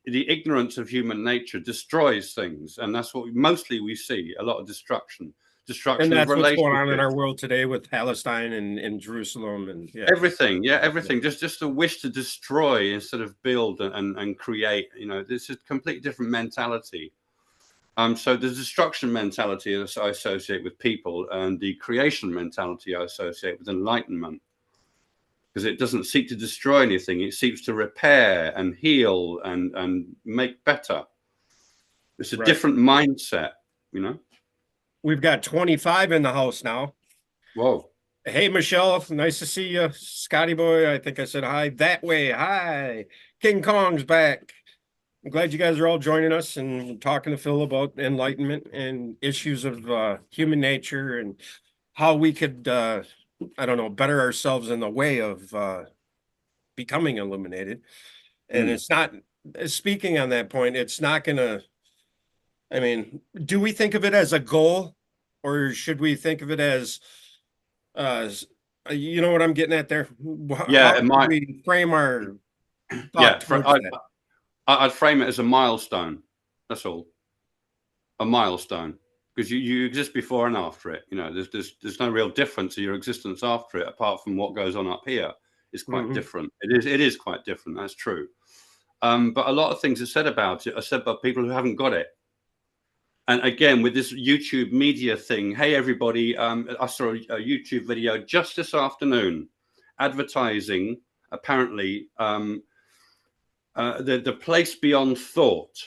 the ignorance of human nature destroys things, and that's what mostly we see: a lot of destruction, And destruction of that's what's going on in our relationships. world today with Palestine and Jerusalem and yeah. Everything, yeah, Yeah. everything. Just a wish to destroy instead of build and create. This is a completely different mentality. So the destruction mentality I associate with people, and the creation mentality I associate with enlightenment, because it doesn't seek to destroy anything; it seeks to repair and heal and make better. It's a Right. different mindset, you know. We've got 25 in the house now. Whoa. Hey, Michelle, nice to see you. Scotty boy, I think I said hi that way. Hi. King Kong's back. I'm glad you guys are all joining us and talking to Phil about enlightenment and issues of human nature and how we could, I don't know, better ourselves in the way of becoming illuminated. And Mm. it's not, speaking on that point, it's not going to, I mean, do we think of it as a goal or should we think of it as, uh, you know what I'm getting at there? How Yeah, it should might. we frame our Yeah, thought towards that? I'd frame it as a milestone. That's all, a milestone, because you exist before and after it. You know, there's no real difference to your existence after it, apart from what goes on up here. It's quite Hmm. different. It is quite different. That's true. But a lot of things are said about it are said by people who haven't got it. And again, with this YouTube media thing, hey everybody, I saw a YouTube video just this afternoon advertising apparently the place beyond thought.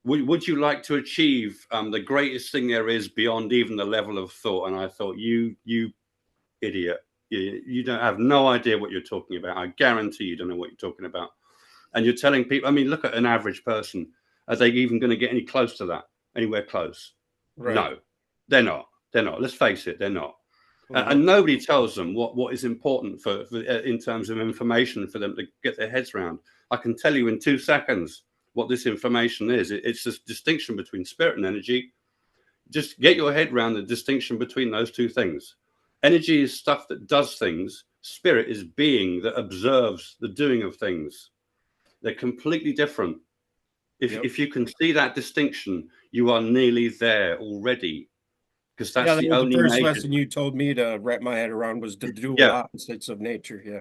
Would you like to achieve the greatest thing there is beyond even the level of thought? And I thought, you idiot, you don't have no idea what you're talking about. I guarantee you don't know what you're talking about. And you're telling people, I mean, look at an average person. Are they even going to get any close to that? Anywhere close? Right. No, they're not. They're not. Let's face it, they're not. Hmm. And nobody tells them what is important for in terms of information for them to get their heads around. I can tell you in 2 seconds what this information is. It's this distinction between spirit and energy. Just get your head around the distinction between those two things. Energy is stuff that does things. Spirit is being that observes the doing of things. They're completely different. Yep. If you can see that distinction, you are nearly there already, because Yeah, that's that the was the only first major. lesson you told me to wrap my head around was the dual Yeah, opposites of nature. Yeah.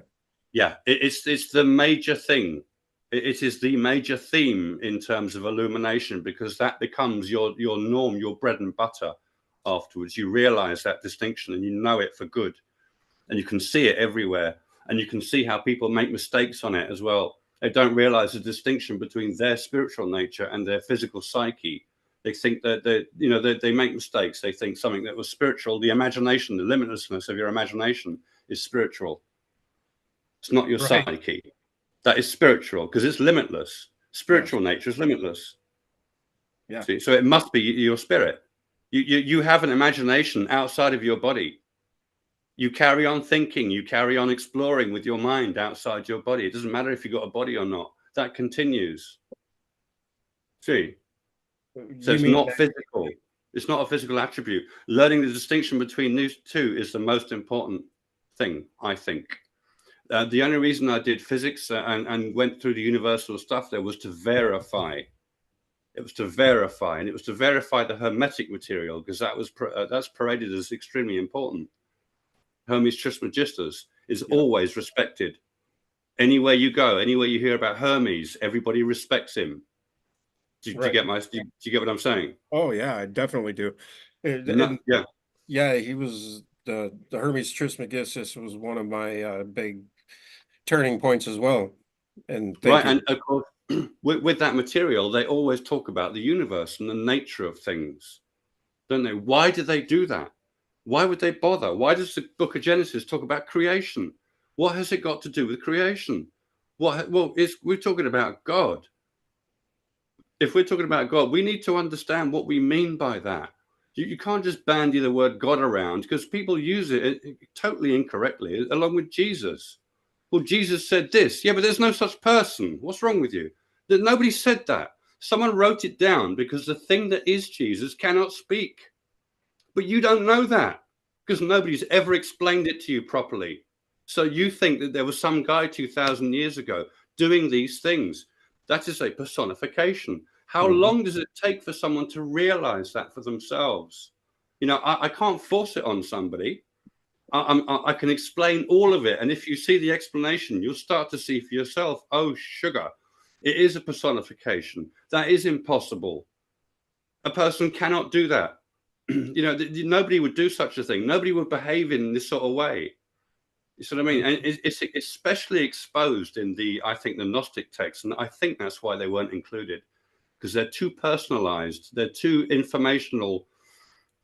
yeah. It's the major thing. It is the major theme in terms of illumination, because that becomes your norm, your bread and butter. Afterwards, you realize that distinction and you know it for good, and you can see it everywhere, and you can see how people make mistakes on it as well. They don't realize the distinction between their spiritual nature and their physical psyche. They think that they make mistakes. They think something that was spiritual, the imagination, the limitlessness of your imagination, is spiritual. It's not your Right. psyche. That is spiritual because it's limitless. Yes. Spiritual nature is limitless. Yeah. See, so it must be your spirit. You have an imagination outside of your body. You carry on thinking, you carry on exploring with your mind outside your body. It doesn't matter if you've got a body or not. That continues. See, so You it's mean not physical. It's not a physical attribute. Learning the distinction between these two is the most important thing, I think. The only reason I did physics and went through the universal stuff there was to verify. It was to verify, and it was to verify the hermetic material, because that's paraded as extremely important. Hermes Trismegistus is yeah. always respected. Anywhere you go, anywhere you hear about Hermes, everybody respects him. Do you Right. get do you get what I'm saying? Oh yeah, I definitely do. And No, yeah, yeah, he was the Hermes Trismegistus was one of my big turning points as well. And right. thinking, And of course, with that material, they always talk about the universe and the nature of things, don't they? Why do they do that? Why would they bother? Why does the Book of Genesis talk about creation? What has it got to do with creation? Well, we're talking about God. If we're talking about God, we need to understand what we mean by that. You can't just bandy the word God around, because people use it totally incorrectly, along with Jesus. Well, Jesus said this. Yeah, but there's no such person. What's wrong with you? Nobody said that. Someone wrote it down because the thing that is Jesus cannot speak. But you don't know that because nobody's ever explained it to you properly. So you think that there was some guy 2,000 years ago doing these things. That is a personification. How mhm, long does it take for someone to realize that for themselves? I can't force it on somebody. I can explain all of it. And if you see the explanation, you'll start to see for yourself, oh, sugar, it is a personification. That is impossible. A person cannot do that. Nobody would do such a thing. Nobody would behave in this sort of way. You see what I mean? And mhm. it's especially exposed in I think, the Gnostic texts. And I think that's why they weren't included, because they're too personalized. They're too informational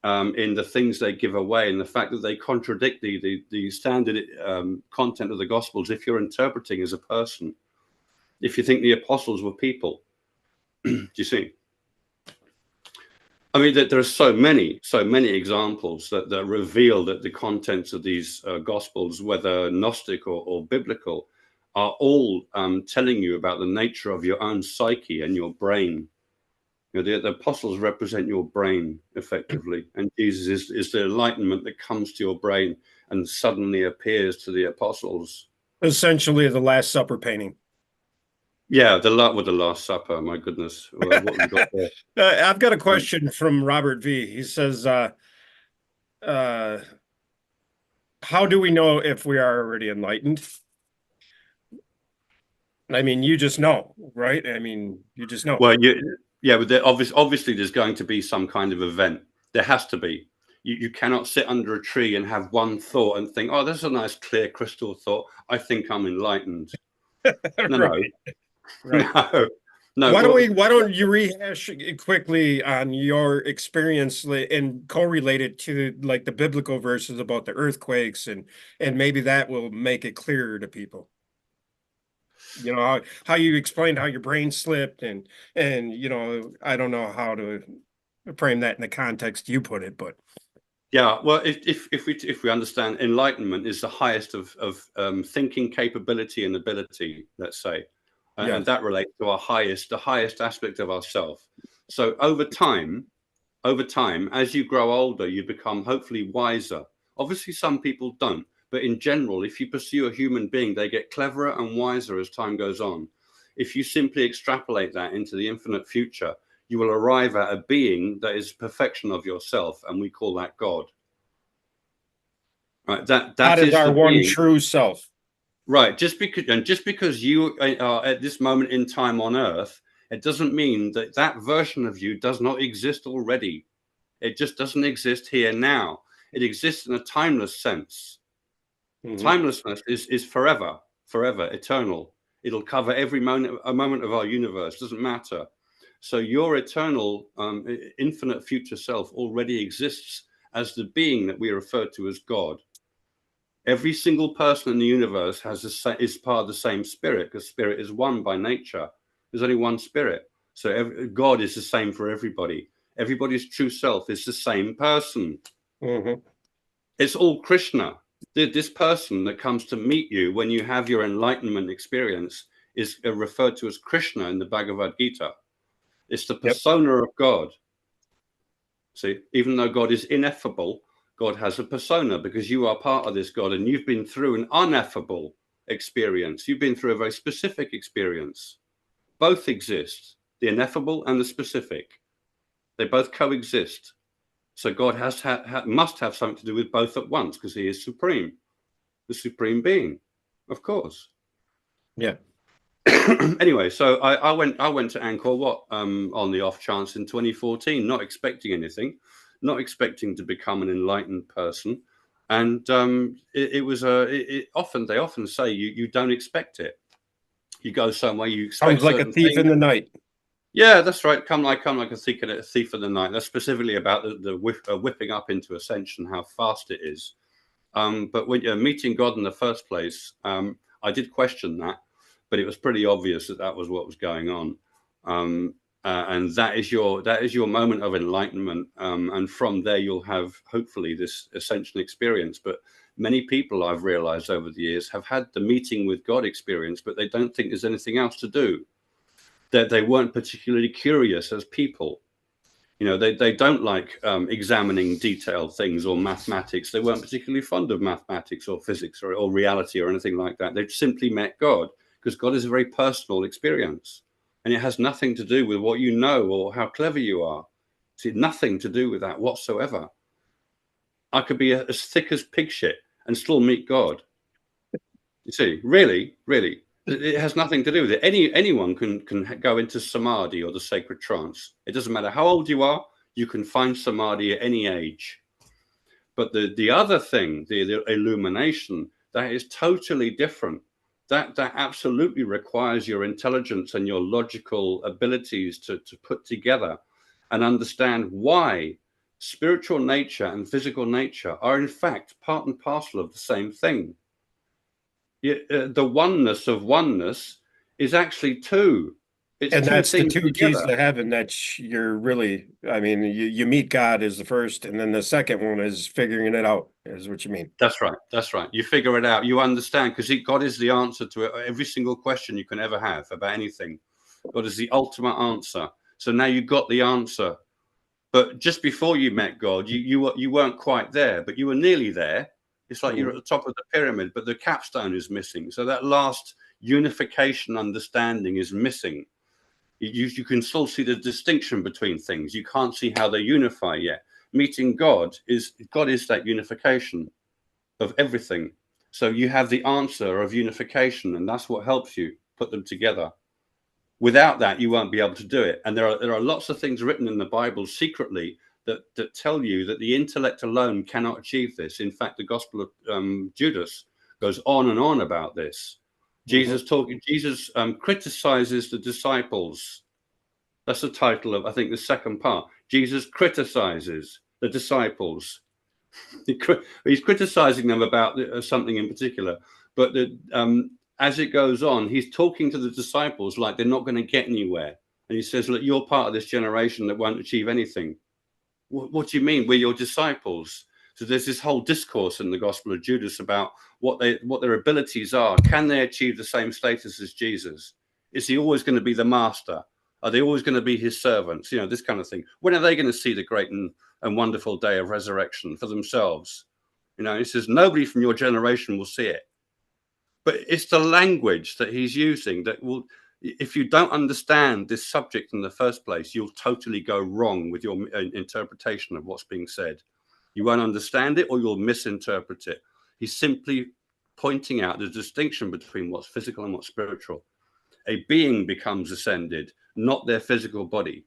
in the things they give away, and the fact that they contradict the standard content of the Gospels if you're interpreting as a person. If you think the apostles were people, Do you see? I mean, there are so many examples that reveal that the contents of these gospels, whether Gnostic or biblical, are all telling you about the nature of your own psyche and your brain. You know, the apostles represent your brain effectively, and Jesus is the enlightenment that comes to your brain and suddenly appears to the apostles. Essentially, the Last Supper painting. Yeah, the Last Supper. My goodness, what have we got there? I've got a question from Robert V. He says, uh, how do we know if we are already enlightened? I mean, you just know, right? I mean, you just know. Well, yeah, but obviously there's going to be some kind of event. There has to be. You cannot sit under a tree and have one thought and think, oh, that's a nice, clear, crystal thought. I think I'm enlightened. No, no, Right, right. no, no. Why don't you rehash quickly on your experience and correlate it to like the biblical verses about the earthquakes and maybe that will make it clearer to people. You know how you explained how your brain slipped and you know, I don't know how to frame that in the context you put it, but Yeah, well, if we understand enlightenment is the highest of thinking capability and ability, let's say, and yes. that relates to the highest aspect of ourself. So over time, as you grow older, you become hopefully wiser. Obviously, some people don't, but in general, if you pursue a human being, they get cleverer and wiser as time goes on. If you simply extrapolate that into the infinite future, you will arrive at a being that is perfection of yourself, and we call that God. Right? That That is is our the one being. true self. Right. Just because you are at this moment in time on Earth, it doesn't mean that that version of you does not exist already. It just doesn't exist here now. It exists in a timeless sense. Mhm. Timelessness is forever, forever, eternal. It'll cover every moment, a moment of our universe. Doesn't matter. So your eternal, infinite future self already exists as the being that we refer to as God. Every single person in the universe is part of the same spirit, because spirit is one by nature. There's only one spirit. So God is the same for everybody. Everybody's true self is the same person. Mhm. It's all Krishna. This person that comes to meet you when you have your enlightenment experience is referred to as Krishna in the Bhagavad Gita. It's the Yep. persona of God. See, even though God is ineffable, God has a persona because you are part of this God and you've been through an ineffable experience. You've been through a very specific experience. Both exist, the ineffable and the specific. They both coexist. So God must have something to do with both at once because he is supreme, the supreme being, of course. Yeah. Anyway, so I went to Angkor Wat on the off chance in 2014, not expecting anything, not expecting to become an enlightened person, and it was they often say you don't expect it. You go somewhere, you expect Sounds like a certain thief things. in the night. Yeah, that's right. Come like a thief of the night. That's specifically about the whipping up into ascension, how fast it is. But when you're meeting God in the first place, I did question that, but it was pretty obvious that that was what was going on. And that is your moment of enlightenment, and from there you'll have hopefully this ascension experience. But many people I've realized over the years have had the meeting with God experience, but they don't think there's anything else to do. That they weren't particularly curious as people. You know, they don't like examining detailed things or mathematics. They weren't particularly fond of mathematics or physics or reality or anything like that. They've simply met God because God is a very personal experience. And it has nothing to do with what you know or how clever you are. It's nothing to do with that whatsoever. I could be as thick as pig shit and still meet God. You see, really, really, it has nothing to do with it. Anyone can go into samadhi or the sacred trance. It doesn't matter how old you are. You can find samadhi at any age. But the other thing, the illumination, that is totally different. That absolutely requires your intelligence and your logical abilities to put together and understand why spiritual nature and physical nature are in fact part and parcel of the same thing. The oneness of oneness is actually two. It's And two that's the things two keys together. to heaven that you're really, I mean, you meet God is the first, and then the second one is figuring it out, is what you mean. That's right. That's right. You figure it out. You understand, because God is the answer to every single question you can ever have about anything. God is the ultimate answer. So now you've got the answer. But just before you met God, you weren't quite there, but you were nearly there. It's like you're at Mhm. the top of the pyramid, but the capstone is missing. So that last unification understanding is missing. You can still see the distinction between things. You can't see how they unify yet. Meeting God is that unification of everything. So you have the answer of unification, and that's what helps you put them together. Without that, you won't be able to do it. And there are lots of things written in the Bible secretly that tell you that the intellect alone cannot achieve this. In fact, the Gospel of Judas goes on and on about this. Mhm. Jesus criticizes the disciples. That's the title of, I think, the second part. Jesus criticizes the disciples. He's criticizing them about something in particular, but as it goes on, he's talking to the disciples like they're not going to get anywhere. And he says, look, you're part of this generation that won't achieve anything. What do you mean? We're your disciples. So there's this whole discourse in the Gospel of Judas about what their abilities are. Can they achieve the same status as Jesus? Is he always going to be the master? Are they always going to be his servants? You know, this kind of thing. When are they going to see the great and wonderful day of resurrection for themselves? You know, he says nobody from your generation will see it. But it's the language that he's using that will, if you don't understand this subject in the first place, you'll totally go wrong with your interpretation of what's being said. You won't understand it or you'll misinterpret it. He's simply pointing out the distinction between what's physical and what's spiritual. A being becomes ascended, not their physical body.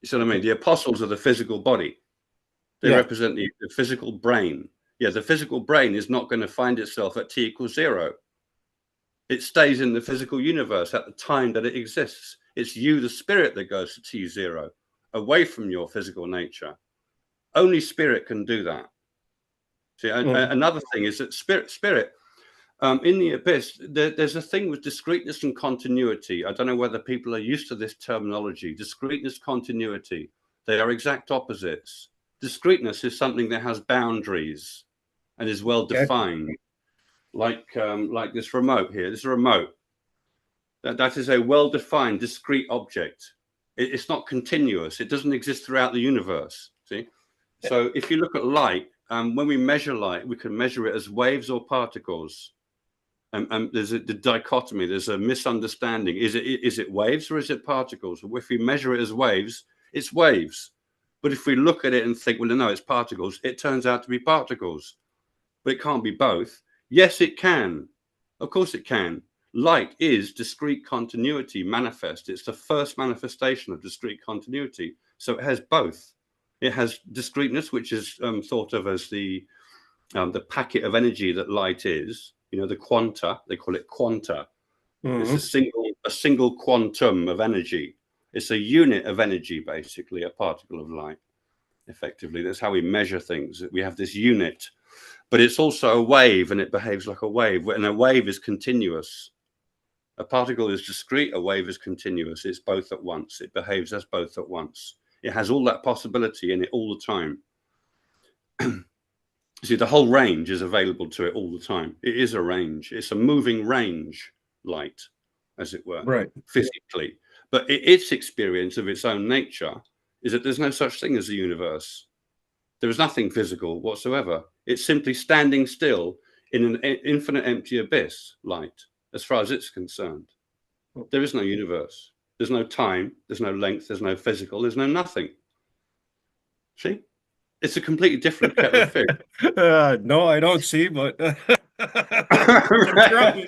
You see what I mean? Okay. The apostles are the physical body. They Yeah. represent the physical brain. Yeah, the physical brain is not going to find itself at t equals 0. It stays in the physical universe at the time that it exists. It's you, the spirit, that goes to T0, away from your physical nature. Only spirit can do that. See, Mhm. another thing is that spirit in the abyss, there's a thing with discreteness and continuity. I don't know whether people are used to this terminology. Discreteness, continuity, they are exact opposites. Discreteness is something that has boundaries and is well Okay. defined, like this remote here. This remote, that is a well-defined, discrete object. It's not continuous. It doesn't exist throughout the universe. See, so if you look at light, when we measure light, we can measure it as waves or particles. There's the dichotomy. There's a misunderstanding. Is it waves or is it particles? If we measure it as waves, it's waves. But if we look at it and think, well, no, it's particles, it turns out to be particles. But it can't be both. Yes, it can. Of course it can. Light is discrete continuity manifest. It's the first manifestation of discrete continuity. So it has both. It has discreteness, which is thought of as the packet of energy that light is. You know, the quanta. They call it quanta. It's Mhm. a single quantum of energy. It's a unit of energy, basically, a particle of light. Effectively, that's how we measure things. We have this unit, but it's also a wave, and it behaves like a wave. And a wave is continuous. A particle is discrete, a wave is continuous. It's both at once. It behaves as both at once. It has all that possibility in it all the time. See, the whole range is available to it all the time. It is a range. It's a moving range, light, as it were, Right. physically. But its experience of its own nature is that there's no such thing as the universe. There is nothing physical whatsoever. It's simply standing still in an infinite empty abyss, light, as far as it's concerned. There is no universe. There's no time. There's no length. There's no physical. There's no nothing. See? It's a completely different kettle of fish. No, I don't see, but I'm Right. trying.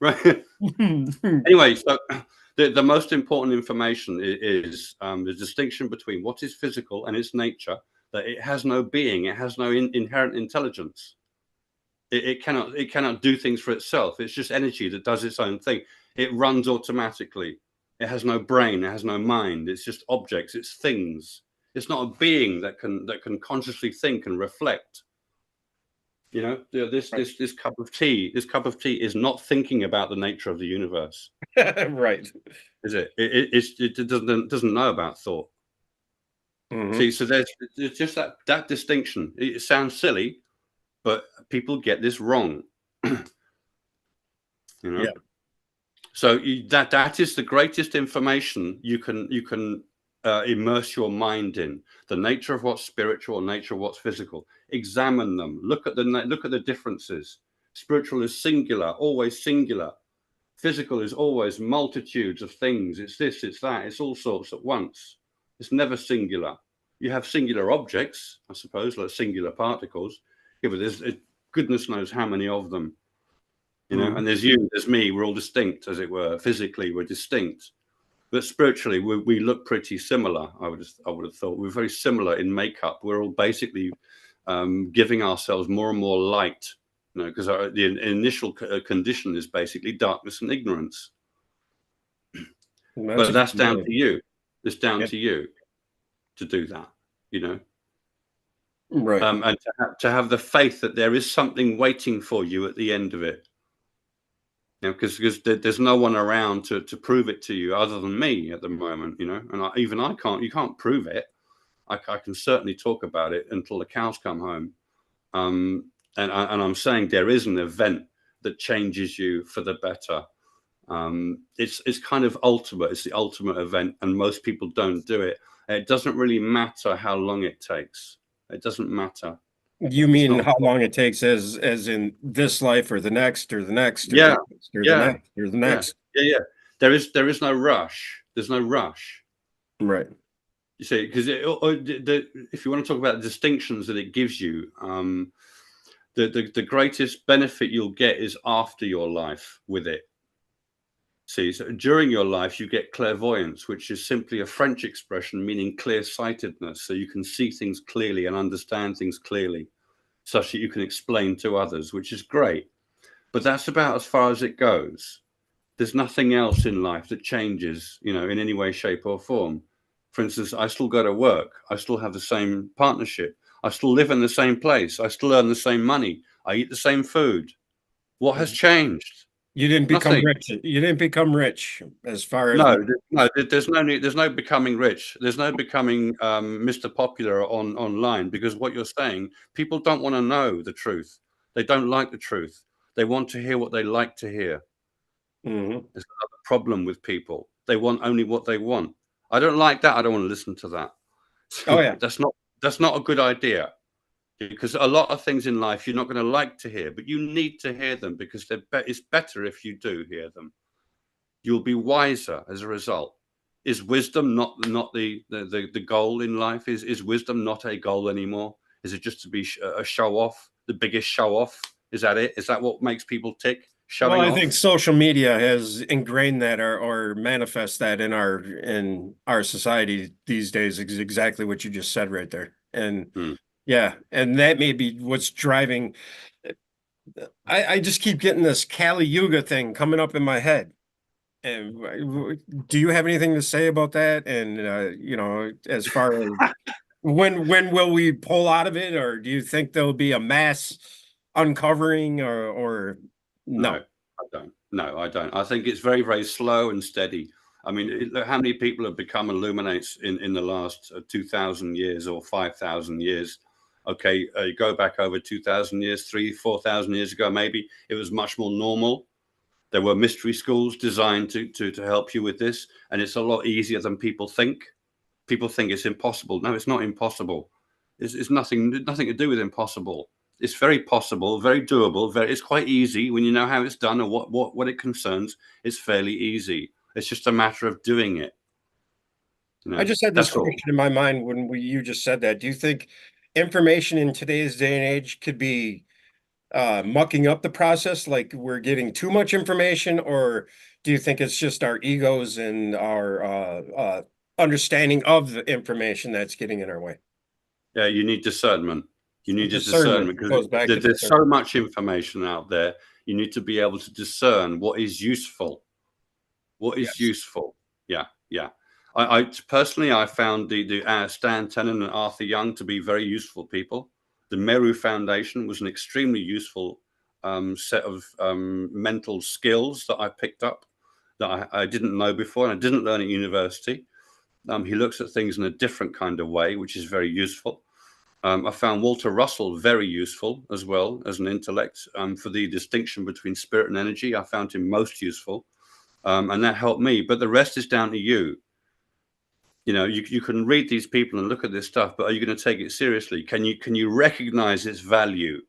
Right. Anyway, so the most important information is the distinction between what is physical and its nature, that it has no being, it has no inherent intelligence. It cannot do things for itself. It's just energy that does its own thing. It runs automatically. It has no brain. It has no mind. It's just objects. It's things. It's not a being that can consciously think and reflect. You know, this cup of tea, is not thinking about the nature of the universe, Right. Right. is it? It doesn't know about thought. Hmm. See, so there's just that distinction. It sounds silly, but people get this wrong. You know, Yeah. so that is the greatest information you can immerse your mind in: the nature of what's spiritual, nature of what's physical. Examine them. Look at the differences. Spiritual is singular, always singular. Physical is always multitudes of things. It's this, it's that, it's all sorts at once. It's never singular. You have singular objects, I suppose, like singular particles. Yeah, but there's goodness knows how many of them. You know, Hmm. and there's you, there's me. We're all distinct, as it were. Physically, we're distinct, but spiritually, we look pretty similar. I would have thought we're very similar in makeup. We're all basically giving ourselves more and more light. You know, because the initial condition is basically darkness and ignorance. That's But a good that's down point. to you. It's down Yeah. to you to do that. You know, Right. and to have the faith that there is something waiting for you at the end of it. You know, because there's no one around to prove it to you other than me at the moment. You know, and even I can't. You can't prove it. I can certainly talk about it until the cows come home. And I'm saying there is an event that changes you for the better. It's kind of ultimate. It's the ultimate event, and most people don't do it. It doesn't really matter how long it takes. It doesn't matter. You It's mean not. how long it takes as in this life or the next or the next or the Yeah, next or the yeah, next or the yeah, next? yeah. There is no rush. There's no rush. Right. You see, because if you want to talk about the distinctions that it gives you, the greatest benefit you'll get is after your life with it. See, so during your life, you get clairvoyance, which is simply a French expression meaning clear-sightedness. So you can see things clearly and understand things clearly, such that you can explain to others, which is great. But that's about as far as it goes. There's nothing else in life that changes, you know, in any way, shape, or form. For instance, I still go to work. I still have the same partnership. I still live in the same place. I still earn the same money. I eat the same food. What has changed? You didn't become Nothing. rich. You didn't become rich as far as No, no. There's no need. There's no becoming rich. There's no becoming Mr. Popular online, because what you're saying, people don't want to know the truth. They don't like the truth. They want to hear what they like to hear. Mhm. There's another problem with people. They want only what they want. I don't like that. I don't want to listen to that. Oh yeah. That's not a good idea, because a lot of things in life you're not going to like to hear, but you need to hear them because it's better if you do hear them. You'll be wiser as a result. Is wisdom not the goal in life? Is wisdom not a goal anymore? Is it just to be a show off, the biggest show off? Is that it? Is that what makes people tick? Well, Showing I think off? social media has ingrained that or manifest that in our society these days is exactly what you just said right there. And Hmm. yeah, and that may be what's driving. I just keep getting this Kali Yuga thing coming up in my head. And do you have anything to say about that? And as far as when will we pull out of it, or do you think there'll be a mass uncovering, or No, no? I don't. No, I don't. I think it's very, very slow and steady. I mean, look how many people have become illuminates in the last 2,000 years or 5,000 years. Okay, you go back over 2,000 years, 4,000 years ago, maybe it was much more normal. There were mystery schools designed to help you with this, and it's a lot easier than people think. People think it's impossible. No, it's not impossible. It's nothing to do with impossible. It's very possible, very doable. It's quite easy when you know how it's done and what it concerns. It's fairly easy. It's just a matter of doing it. You I know, just had this that's all. question in my mind when you just said that. Do you think information in today's day and age could be mucking up the process, like we're getting too much information, or do you think it's just our egos and our understanding of the information that's getting in our way? Yeah, you need discernment. You need a Discernment discernment because goes back to there's so discernment. much information out there. You need to be able to discern what is useful. What is Yes. useful? Yeah, yeah. I personally, I found the Stan Tenen and Arthur Young to be very useful people. The Meru Foundation was an extremely useful set of mental skills that I picked up that I didn't know before, and I didn't learn at university. He looks at things in a different kind of way, which is very useful. I found Walter Russell very useful as well as an intellect for the distinction between spirit and energy. I found him most useful, and that helped me. But the rest is down to you. You know, you can read these people and look at this stuff, but are you going to take it seriously? Can you recognize its value?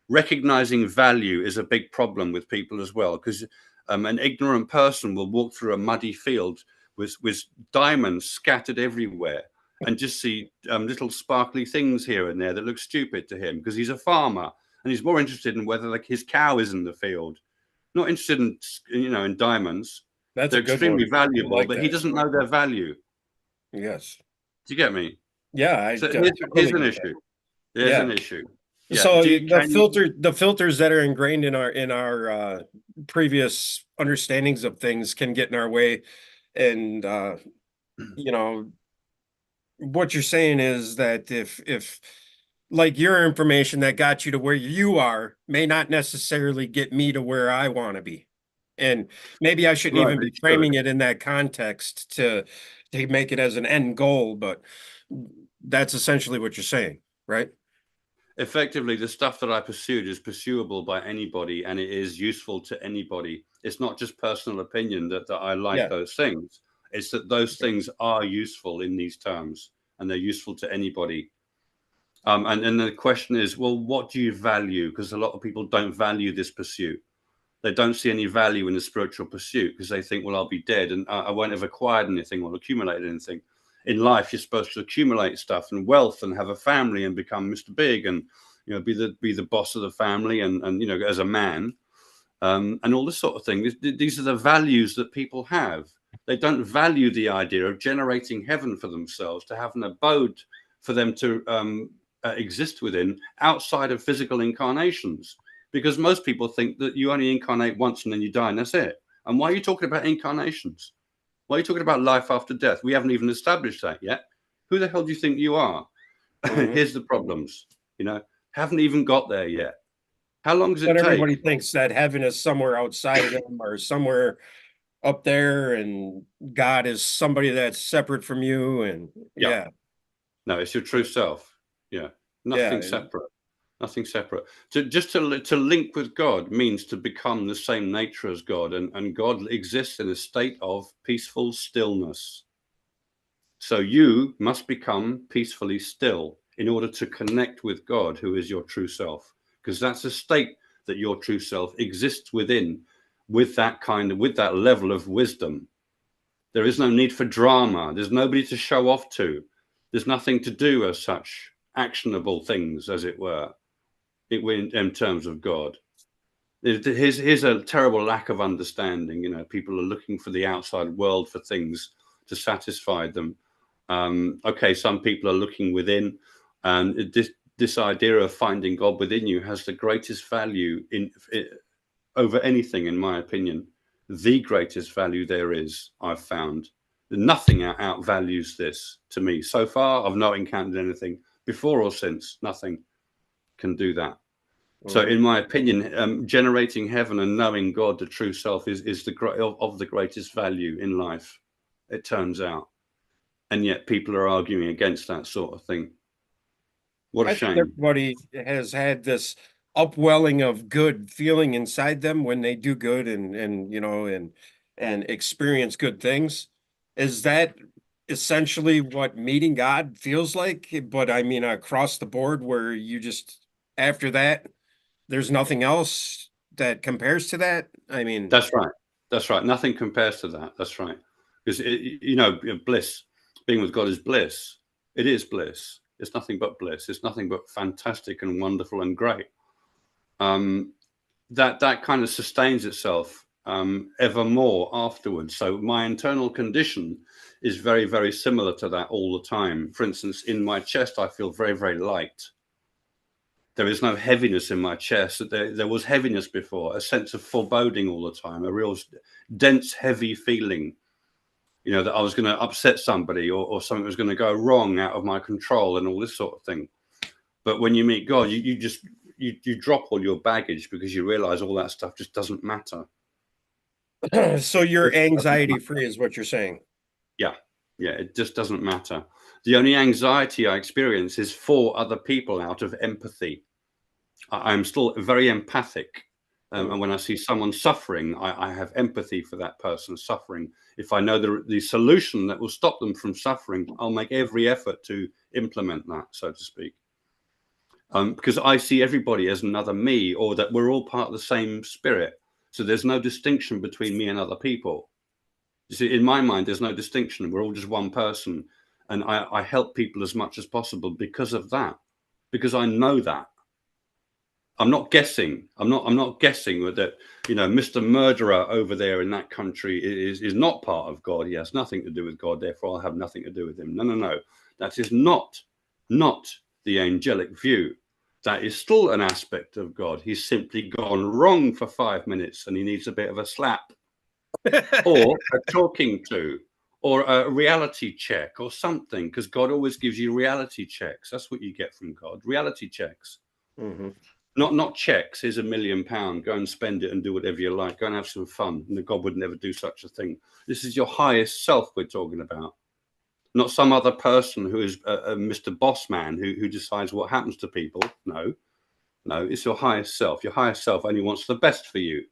Recognizing value is a big problem with people as well, because an ignorant person will walk through a muddy field with diamonds scattered everywhere and just see little sparkly things here and there that look stupid to him because he's a farmer and he's more interested in whether like his cow is in the field, not interested in, you know, in diamonds. That's They're a good extremely one. I valuable, like but he that. doesn't know their value. Yes. Do you get me? Yeah, So I here's totally an get that. issue. There's Yeah. an issue. Yeah. So Do you, can you? the filters that are ingrained in our previous understandings of things can get in our way. And you know, what you're saying is that if like your information that got you to where you are may not necessarily get me to where I want to be. And maybe I shouldn't Right, even but be it should. framing it in that context to make it as an end goal, but that's essentially what you're saying, right? Effectively, the stuff that I pursued is pursuable by anybody and it is useful to anybody. It's not just personal opinion that I like Yeah. those things. It's that those Okay. things are useful in these terms and they're useful to anybody. And then the question is, well, what do you value? Because a lot of people don't value this pursuit. They don't see any value in the spiritual pursuit because they think, well, I'll be dead and I won't have acquired anything or accumulated anything. In life, you're supposed to accumulate stuff and wealth and have a family and become Mr. Big and, you know, be the boss of the family and you know, as a man, and all this sort of thing. These are the values that people have. They don't value the idea of generating heaven for themselves, to have an abode for them to exist within outside of physical incarnations. Because most people think that you only incarnate once and then you die and that's it. And why are you talking about incarnations? Why are you talking about life after death? We haven't even established that yet. Who the hell do you think you are? Mhm. Here's the problems, you know, haven't even got there yet. How long does it But take? everybody thinks that heaven is somewhere outside of them or somewhere up there, and God is somebody that's separate from you. And Yeah. yeah, No, it's your true self. Yeah. yeah, Nothing separate. Nothing separate. To link with God means to become the same nature as God, and God exists in a state of peaceful stillness. So you must become peacefully still in order to connect with God, who is your true self, because that's a state that your true self exists within, with that level of wisdom. There is no need for drama. There's nobody to show off to. There's nothing to do as such actionable things, as it were, in terms of God. Here's a terrible lack of understanding. You know, people are looking for the outside world for things to satisfy them. Okay, some people are looking within, and this idea of finding God within you has the greatest value over anything, in my opinion. The greatest value there is, I've found. Nothing outvalues this to me. So far, I've not encountered anything before or since. Nothing can do that. So, mhm. in my opinion, generating heaven and knowing God, the true self, is of the greatest value in life. It turns out, and yet people are arguing against that sort of thing. What a I think shame. everybody has had this upwelling of good feeling inside them when they do good and you know and experience good things. Is that essentially what meeting God feels like? But I mean, across the board, where you just after that, there's nothing else that compares to that. I mean, That's right. That's right. Nothing compares to that. That's right. Because you know, bliss, being with God is bliss. It is bliss. It's nothing but bliss. It's nothing but fantastic and wonderful and great. Um, that kind of sustains itself evermore afterwards. So my internal condition is very, very similar to that all the time. For instance, in my chest, I feel very, very light. There is no heaviness in my chest. There was heaviness before, a sense of foreboding all the time, a real dense, heavy feeling, you know, that I was going to upset somebody or something was going to go wrong out of my control and all this sort of thing. But when you meet God, you just you drop all your baggage because you realize all that stuff just doesn't matter. So you're anxiety free is what you're saying. Yeah, yeah, it just doesn't matter. The only anxiety I experience is for other people out of empathy. I'm still very empathic. And Mm. when I see someone suffering, I have empathy for that person suffering. If I know the solution that will stop them from suffering, I'll make every effort to implement that, so to speak. Because I see everybody as another me, or that we're all part of the same spirit. So there's no distinction between me and other people. You see, in my mind, there's no distinction. We're all just one person. And I help people as much as possible because of that, because I know that. I'm not guessing. I'm not guessing that, Mr. Murderer over there in that country is not part of God. He has nothing to do with God. Therefore, I'll have nothing to do with him. No, no, no. That is not the angelic view. That is still an aspect of God. He's simply gone wrong for 5 minutes and he needs a bit of a slap or a talking to or a reality check or something, because God always gives you reality checks. That's what you get from God, reality checks. Mhm. Not checks. Here's £1 million. Go and spend it and do whatever you like. Go and have some fun. And God would never do such a thing. This is your highest self we're talking about, not some other person who is a Mr. Boss Man who decides what happens to people. No, no, it's your highest self. Your highest self only wants the best for you.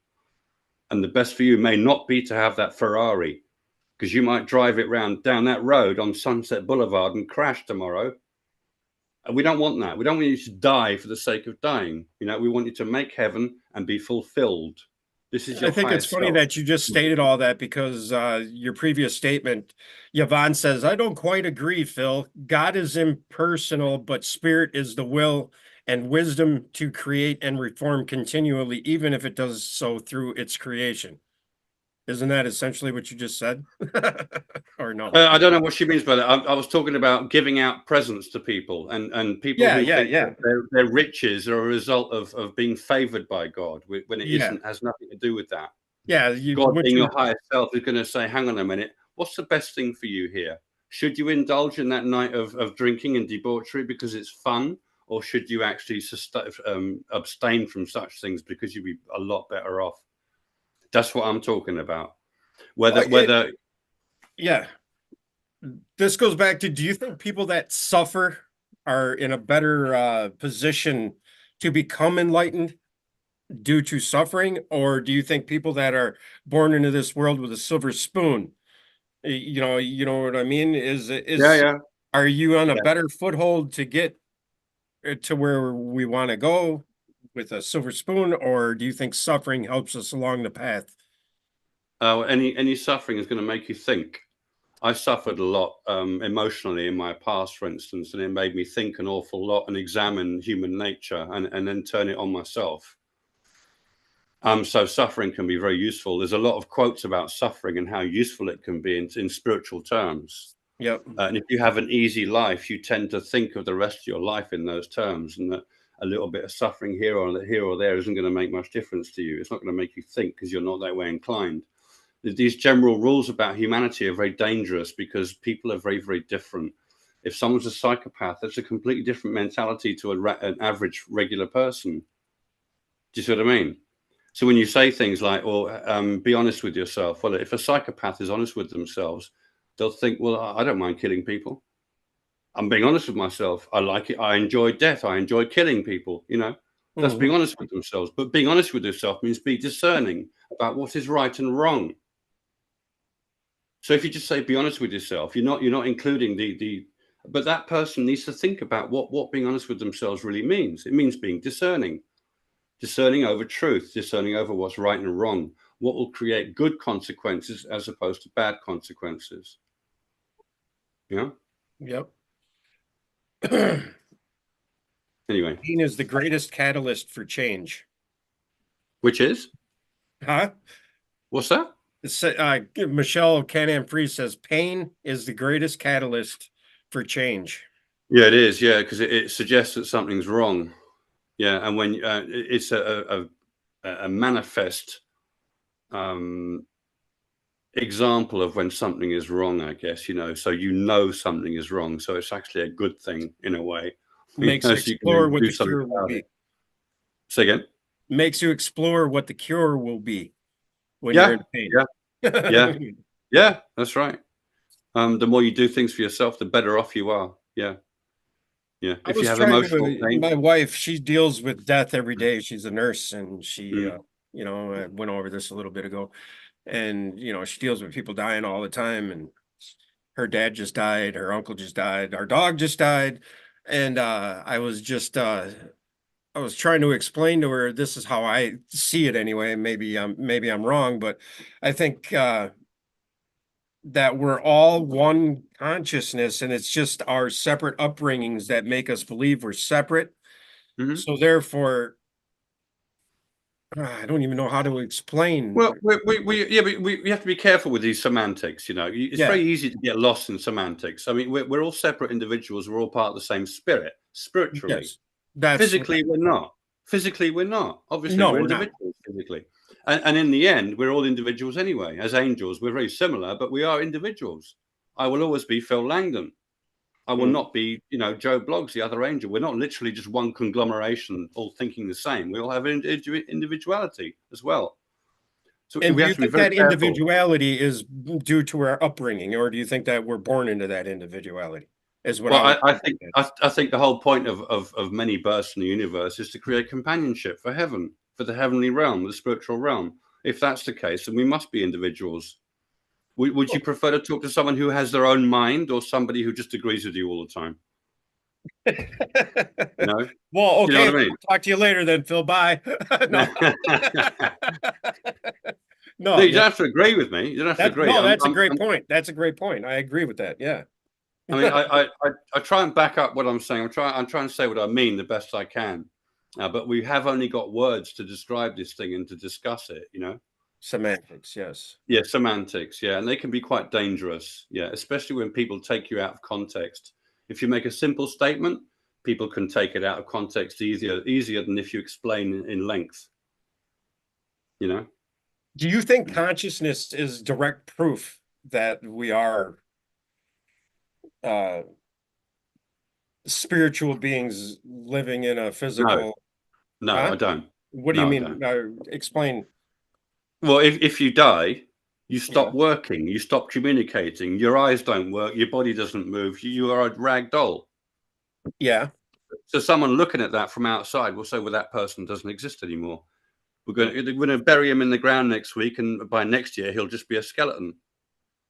And the best for you may not be to have that Ferrari, because you might drive it round down that road on Sunset Boulevard and crash tomorrow. And we don't want that. We don't want you to die for the sake of dying. We want you to make heaven and be fulfilled. This is I your think it's highest funny self. that you just stated all that because your previous statement, Yvonne says, I don't quite agree, Phil. God is impersonal, but spirit is the will and wisdom to create and reform continually, even if it does so through its creation. Isn't that essentially what you just said? Or no? I don't know what she means by that. I was talking about giving out presents to people, and people Yeah, who yeah, think yeah. that their riches are a result of being favored by God, when it Yeah. isn't, has nothing to do with that. Yeah, God, what being you your highest self, is going to say, hang on a minute, what's the best thing for you here? Should you indulge in that night of drinking and debauchery because it's fun? Or should you actually abstain from such things because you'd be a lot better off? That's what I'm talking about. well, Whether, it, whether, yeah. This goes back to, do you think people that suffer are in a better position to become enlightened due to suffering, or do you think people that are born into this world with a silver spoon, you know what I mean? yeah, Is yeah. are you on a Yeah. better foothold to get to where we want to go with a silver spoon, or do you think suffering helps us along the path? Any suffering is going to make you think. I suffered a lot emotionally in my past, for instance, and it made me think an awful lot and examine human nature, and then turn it on myself. So suffering can be very useful. There's a lot of quotes about suffering and how useful it can be in spiritual terms. Yep. And if you have an easy life, you tend to think of the rest of your life in those terms, and that a little bit of suffering here or there isn't going to make much difference to you. It's not going to make you think because you're not that way inclined. These general rules about humanity are very dangerous because people are very, very different. If someone's a psychopath, that's a completely different mentality to an average regular person. Do you see what I mean? So when you say things like, "Well, be honest with yourself," well, if a psychopath is honest with themselves, they'll think, "Well, I don't mind killing people. I'm being honest with myself. I like it. I enjoy death. I enjoy killing people." That's being Mhm. honest with themselves. But being honest with yourself means be discerning about what is right and wrong. So if you just say be honest with yourself, you're not including the but that person needs to think about what being honest with themselves really means. It means being discerning. Discerning over truth, discerning over what's right and wrong, what will create good consequences as opposed to bad consequences. Yeah. Yep. Pain Anyway, is the greatest catalyst for change. which is Huh? what's that? Michelle Can-Am-Free says pain is the greatest catalyst for change. Yeah, it is. Yeah, because it suggests that something's wrong. Yeah, and when it's a manifest um, example of when something is wrong, I guess. So something is wrong. So it's actually a good thing in a way. Makes you Because you can explore then what do the something cure will about it. be. Say again. Makes you explore what the cure will be when you're Yeah, in pain. yeah, yeah, yeah. That's right. The more you do things for yourself, the better off you are. Yeah, yeah. I If you was have trying emotional to, pain, my wife, she deals with death every day. She's a nurse and she, mm, I went over this a little bit ago and, she deals with people dying all the time. And her dad just died. Her uncle just died. Our dog just died. And, I was trying to explain to her, this is how I see it anyway. Maybe I'm wrong, but I think, that we're all one consciousness and it's just our separate upbringings that make us believe we're separate. mhm. So therefore, I don't even know how to explain. Well, yeah, we have to be careful with these semantics. You know, it's Yeah, very easy to get lost in semantics. I mean, we're all separate individuals. We're all part of the same spirit, spiritually. yes. That's Physically, we're not. Physically, we're not. Obviously, no, we're we're not. individuals physically. And in the end, we're all individuals anyway. As angels, we're very similar, but we are individuals. I will always be Phil Langdon. I will Mhm. not be, Joe Bloggs, the other angel. We're not literally just one conglomeration, all thinking the same. We all have individuality as well. So And we do have you to be think very that careful. individuality is due to our upbringing, or do you think that we're born into that individuality? Is what Well, I was I getting think at. I think the whole point of many births in the universe is to create companionship for heaven, for the heavenly realm, the spiritual realm. If that's the case, then we must be individuals. Would you prefer to talk to someone who has their own mind or somebody who just agrees with you all the time? You know, do Well, you know okay. what I We'll talk to you later then, Phil. Bye. No, mean? No, no, you yeah. don't have to agree with me. You don't have to That's agree. no, that's a great point. That's a great point. I agree with that. Yeah. I mean, I try and back up what I'm saying. I'm trying to say what I mean the best I can. But we have only got words to describe this thing and to discuss it. You know. Semantics, yes. Yeah, semantics. Yeah, and they can be quite dangerous. Yeah, especially when people take you out of context. If you make a simple statement, people can take it out of context easier than if you explain in length. You know. Do you think consciousness is direct proof that we are uh spiritual beings living in a No, physical, no, huh? I don't. What do you No, I mean? don't. Explain. Well, if you die, you Yeah. stop working, you stop communicating, your eyes don't work, your body doesn't move, you are a rag doll. Yeah. So someone looking at that from outside will say, well, that person doesn't exist anymore. Mm. We're going to bury him in the ground next week, and by next year, he'll just be a skeleton.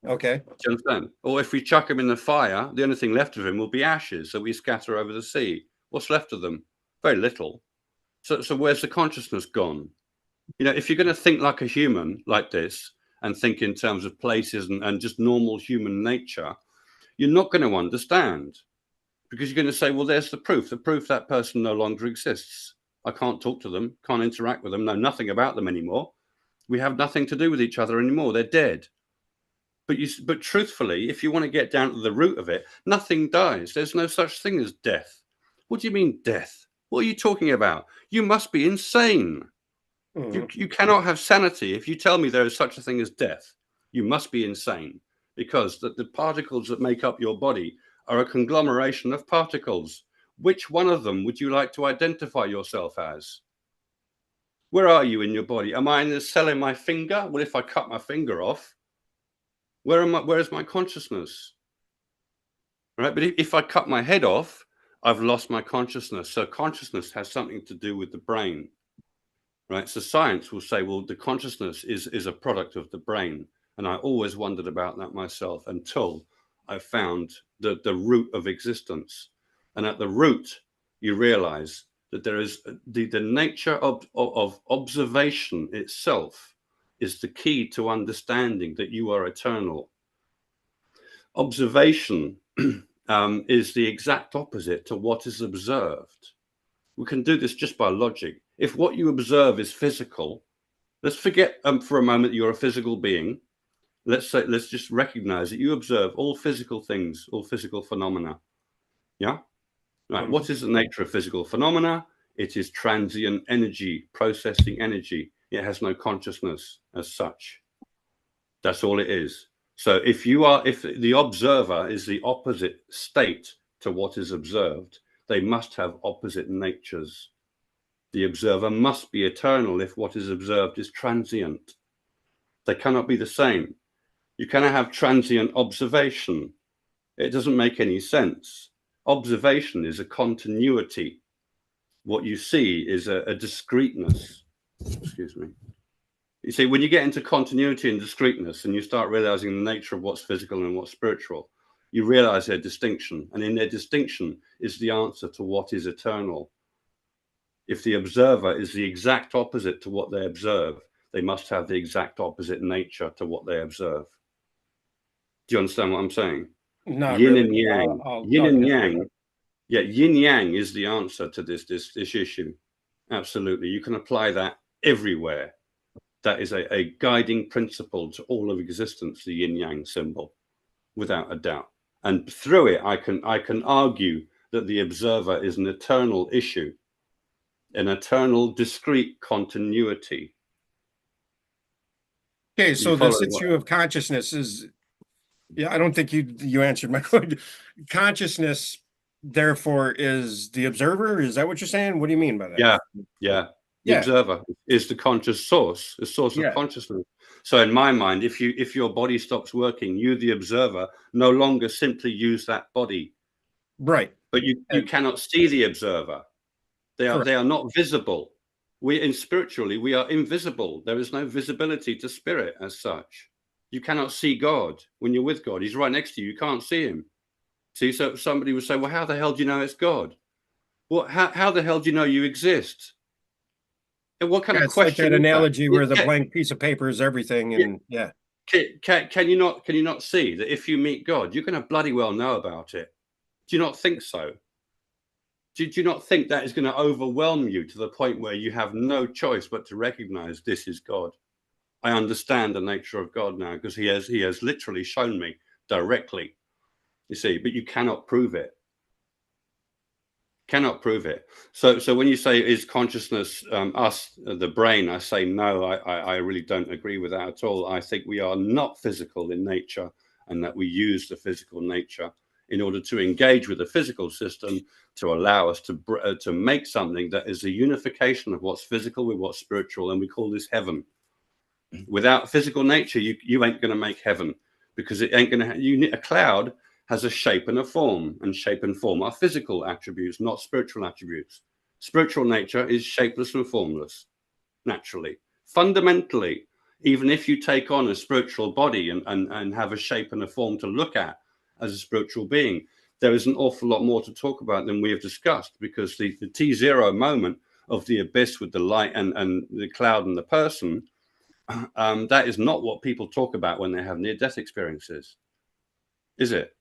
Okay. Do you understand? Or if we chuck him in the fire, the only thing left of him will be ashes that we scatter over the sea. What's left of them? Very little. So where's the consciousness gone? You know, if you're going to think like a human like this and think in terms of places and just normal human nature, you're not going to understand because you're going to say, well, there's the proof that person no longer exists. I can't talk to them, can't interact with them, know nothing about them anymore. We have nothing to do with each other anymore. They're dead. But truthfully, if you want to get down to the root of it, nothing dies. There's no such thing as death. What do you mean death? What are you talking about? You must be insane. Mhm. You cannot have sanity if you tell me there is such a thing as death. You must be insane because the particles that make up your body are a conglomeration of particles. Which one of them would you like to identify yourself as? Where are you in your body? Am I in the cell in my finger? Well, if I cut my finger off, where is my consciousness? Right? But if I cut my head off, I've lost my consciousness. So consciousness has something to do with the brain. Right? So science will say, well, the consciousness is a product of the brain. And I always wondered about that myself until I found the root of existence. And at the root, you realize that there is the nature of observation itself is the key to understanding that you are eternal. Observation is the exact opposite to what is observed. We can do this just by logic. If what you observe is physical, let's forget for a moment that you're a physical being. Let's just recognize that you observe all physical things, all physical phenomena. Yeah. Right. Mhm. What is the nature of physical phenomena? It is transient energy, processing energy. It has no consciousness as such. That's all it is. So if the observer is the opposite state to what is observed, they must have opposite natures. The observer must be eternal if what is observed is transient. They cannot be the same. You cannot have transient observation. It doesn't make any sense. Observation is a continuity. What you see is a discreteness. Excuse me. You see, when you get into continuity and discreteness and you start realizing the nature of what's physical and what's spiritual, you realize their distinction. And in their distinction is the answer to what is eternal. If the observer is the exact opposite to what they observe, they must have the exact opposite nature to what they observe. Do you understand what I'm saying? Not Yin really. and yang. Yin I'll and get there. yang. Yeah, yin yang is the answer to this issue. Absolutely. You can apply that everywhere. That is a guiding principle to all of existence, the yin yang symbol, without a doubt. And through it, I can argue that the observer is an eternal issue, an eternal discrete continuity. Okay, You so follow this what? issue of consciousness is, yeah, I don't think you answered my question. Consciousness, therefore, is the observer. Is that what you're saying? What do you mean by that? Yeah, yeah. The Yeah, observer is the conscious source, the source of yeah, consciousness. So in my mind, if your body stops working, you, the observer, no longer simply use that body, right. but you And cannot see the observer. correct. They are not visible. We in spiritually we are invisible. There is no visibility to spirit as such. You cannot see God when you're with God. He's right next to you. You can't see him. See, so somebody would say, "Well, how the hell do you know it's God? Well, how the hell do you know you exist?" And what kind Yeah, of it's like that question is that? analogy where the blank piece of paper is everything, Yeah, and yeah, can you not see that if you meet God, you're going to bloody well know about it? Do you not think so? Do you not think that is going to overwhelm you to the point where you have no choice but to recognize this is God? I understand the nature of God now because he has literally shown me directly. You see, but you cannot prove it. Cannot prove it. So when you say is consciousness us the brain, I say no. I really don't agree with that at all. I think we are not physical in nature, and that we use the physical nature in order to engage with the physical system to allow us to make something that is a unification of what's physical with what's spiritual, and we call this heaven. Without physical nature, you ain't going to make heaven, because it ain't going to. You need a cloud has a shape and a form, and shape and form are physical attributes, not spiritual attributes. Spiritual nature is shapeless and formless, naturally. Fundamentally, even if you take on a spiritual body and have a shape and a form to look at as a spiritual being, there is an awful lot more to talk about than we have discussed, because the T0 moment of the abyss with the light and the cloud and the person, that is not what people talk about when they have near-death experiences, is it?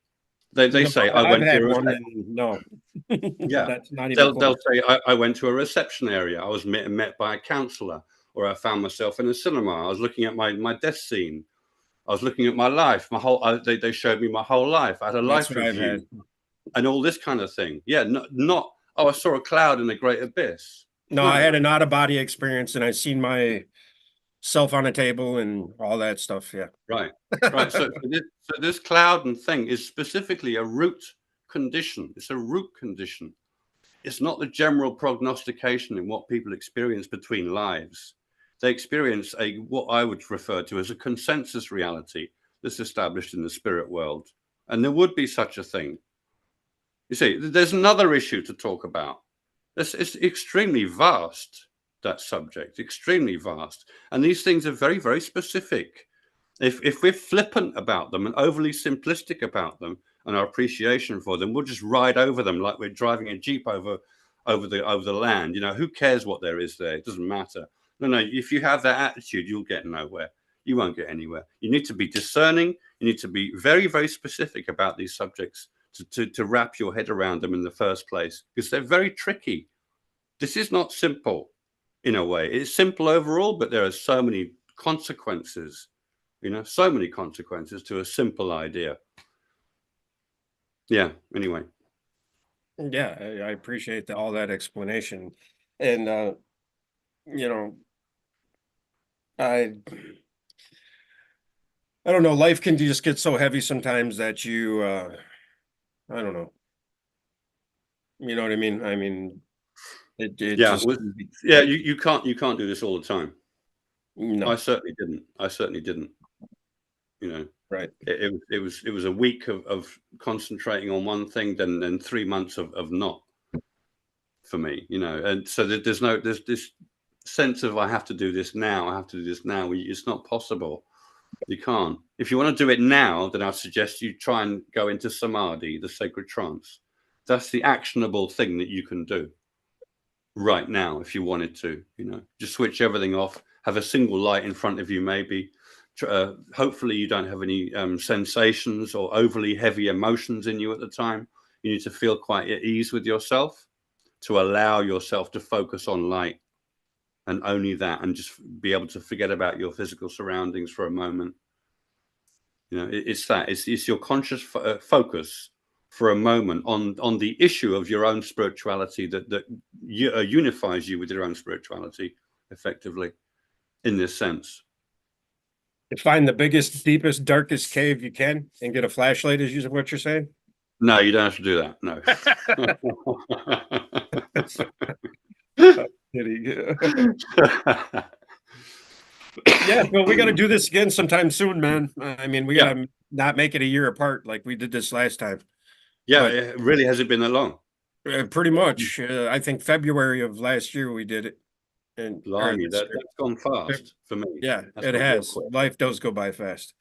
They no, say, I I've went to had a one, and no, yeah. that's not even They'll close. say, I went to a reception area. I was met by a counselor, or I found myself in a cinema. I was looking at my death scene. I was looking at my life. They showed me my whole life. I had a That's life what I've had. review and all this kind of thing. Yeah, not oh, I saw a cloud in the great abyss. No, I No, had an out of body experience, and I seen myself on a table and all that stuff. Yeah. right, right. So this cloud and thing is specifically a root condition. It's a root condition. It's not the general prognostication in what people experience between lives. They experience a what I would refer to as a consensus reality that's established in the spirit world. And there would be such a thing. You see, there's another issue to talk about. It's extremely vast, that subject, extremely vast. And these things are very, very specific. If we're flippant about them and overly simplistic about them and our appreciation for them, we'll just ride over them like we're driving a jeep over the land. You know, who cares what there is there? It doesn't matter. No. If you have that attitude, you'll get nowhere. You won't get anywhere. You need to be discerning. You need to be very, very specific about these subjects to wrap your head around them in the first place, because they're very tricky. This is not simple in a way. It's simple overall, but there are so many consequences, so many consequences to a simple idea. Yeah. Anyway. Yeah, I appreciate all that explanation. And you know, I I don't know, life can just get so heavy sometimes that you I don't know. You know what I mean? I mean, it Yeah, just, well, yeah. You can't do this all the time. I no, certainly didn't. I certainly didn't. You know, right. it was a week of concentrating on one thing, then 3 months of not for me. You know, and so there's this sense of I have to do this now. I have to do this now. It's not possible. You can't. If you want to do it now, then I suggest you try and go into samadhi, the sacred trance. That's the actionable thing that you can do right now if you wanted to. You know, just switch everything off. Have a single light in front of you, maybe. Hopefully, you don't have any sensations or overly heavy emotions in you at the time. You need to feel quite at ease with yourself to allow yourself to focus on light and only that, and just be able to forget about your physical surroundings for a moment. You know, it's that. It's your conscious focus for a moment on the issue of your own spirituality that unifies you with your own spirituality, effectively, in this sense. Find the biggest, deepest, darkest cave you can and get a flashlight, is usually what you're saying. No, you don't have to do that. No. Yeah, Bill, we got to do this again sometime soon, man. I mean, we got Yeah, to not make it a year apart like we did this last time. yeah. But It really hasn't been that long. pretty much, I think February of last year we did it, and or Blimey, this that's gone year. fast for me. Yeah, That's it gone real has. quick. Life does go by fast.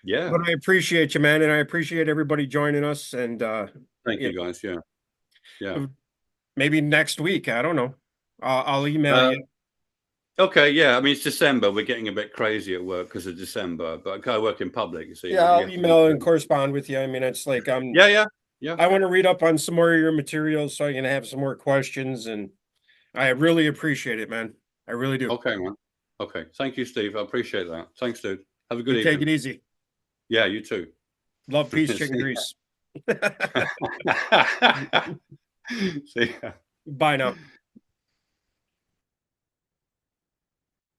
But Yeah. I appreciate you, man, and I appreciate everybody joining us. And Thank you you, guys. Yeah, yeah. maybe next week. I don't know. I'll email Uh, you. okay, yeah. I mean, it's December. We're getting a bit crazy at work because of December, but I work in public, you see. Yeah, You I'll have to be. email and correspond with you. I mean, it's like Yeah, yeah, yeah. I want to read up on some more of your materials so I can have some more questions, and I really appreciate it, man. I really do. Okay, man. Okay. Thank you, Steve. I appreciate that. Thanks, dude. Have a good You take evening. it easy. Yeah, you too. Love, peace, chicken See grease. ya. See ya. Bye now.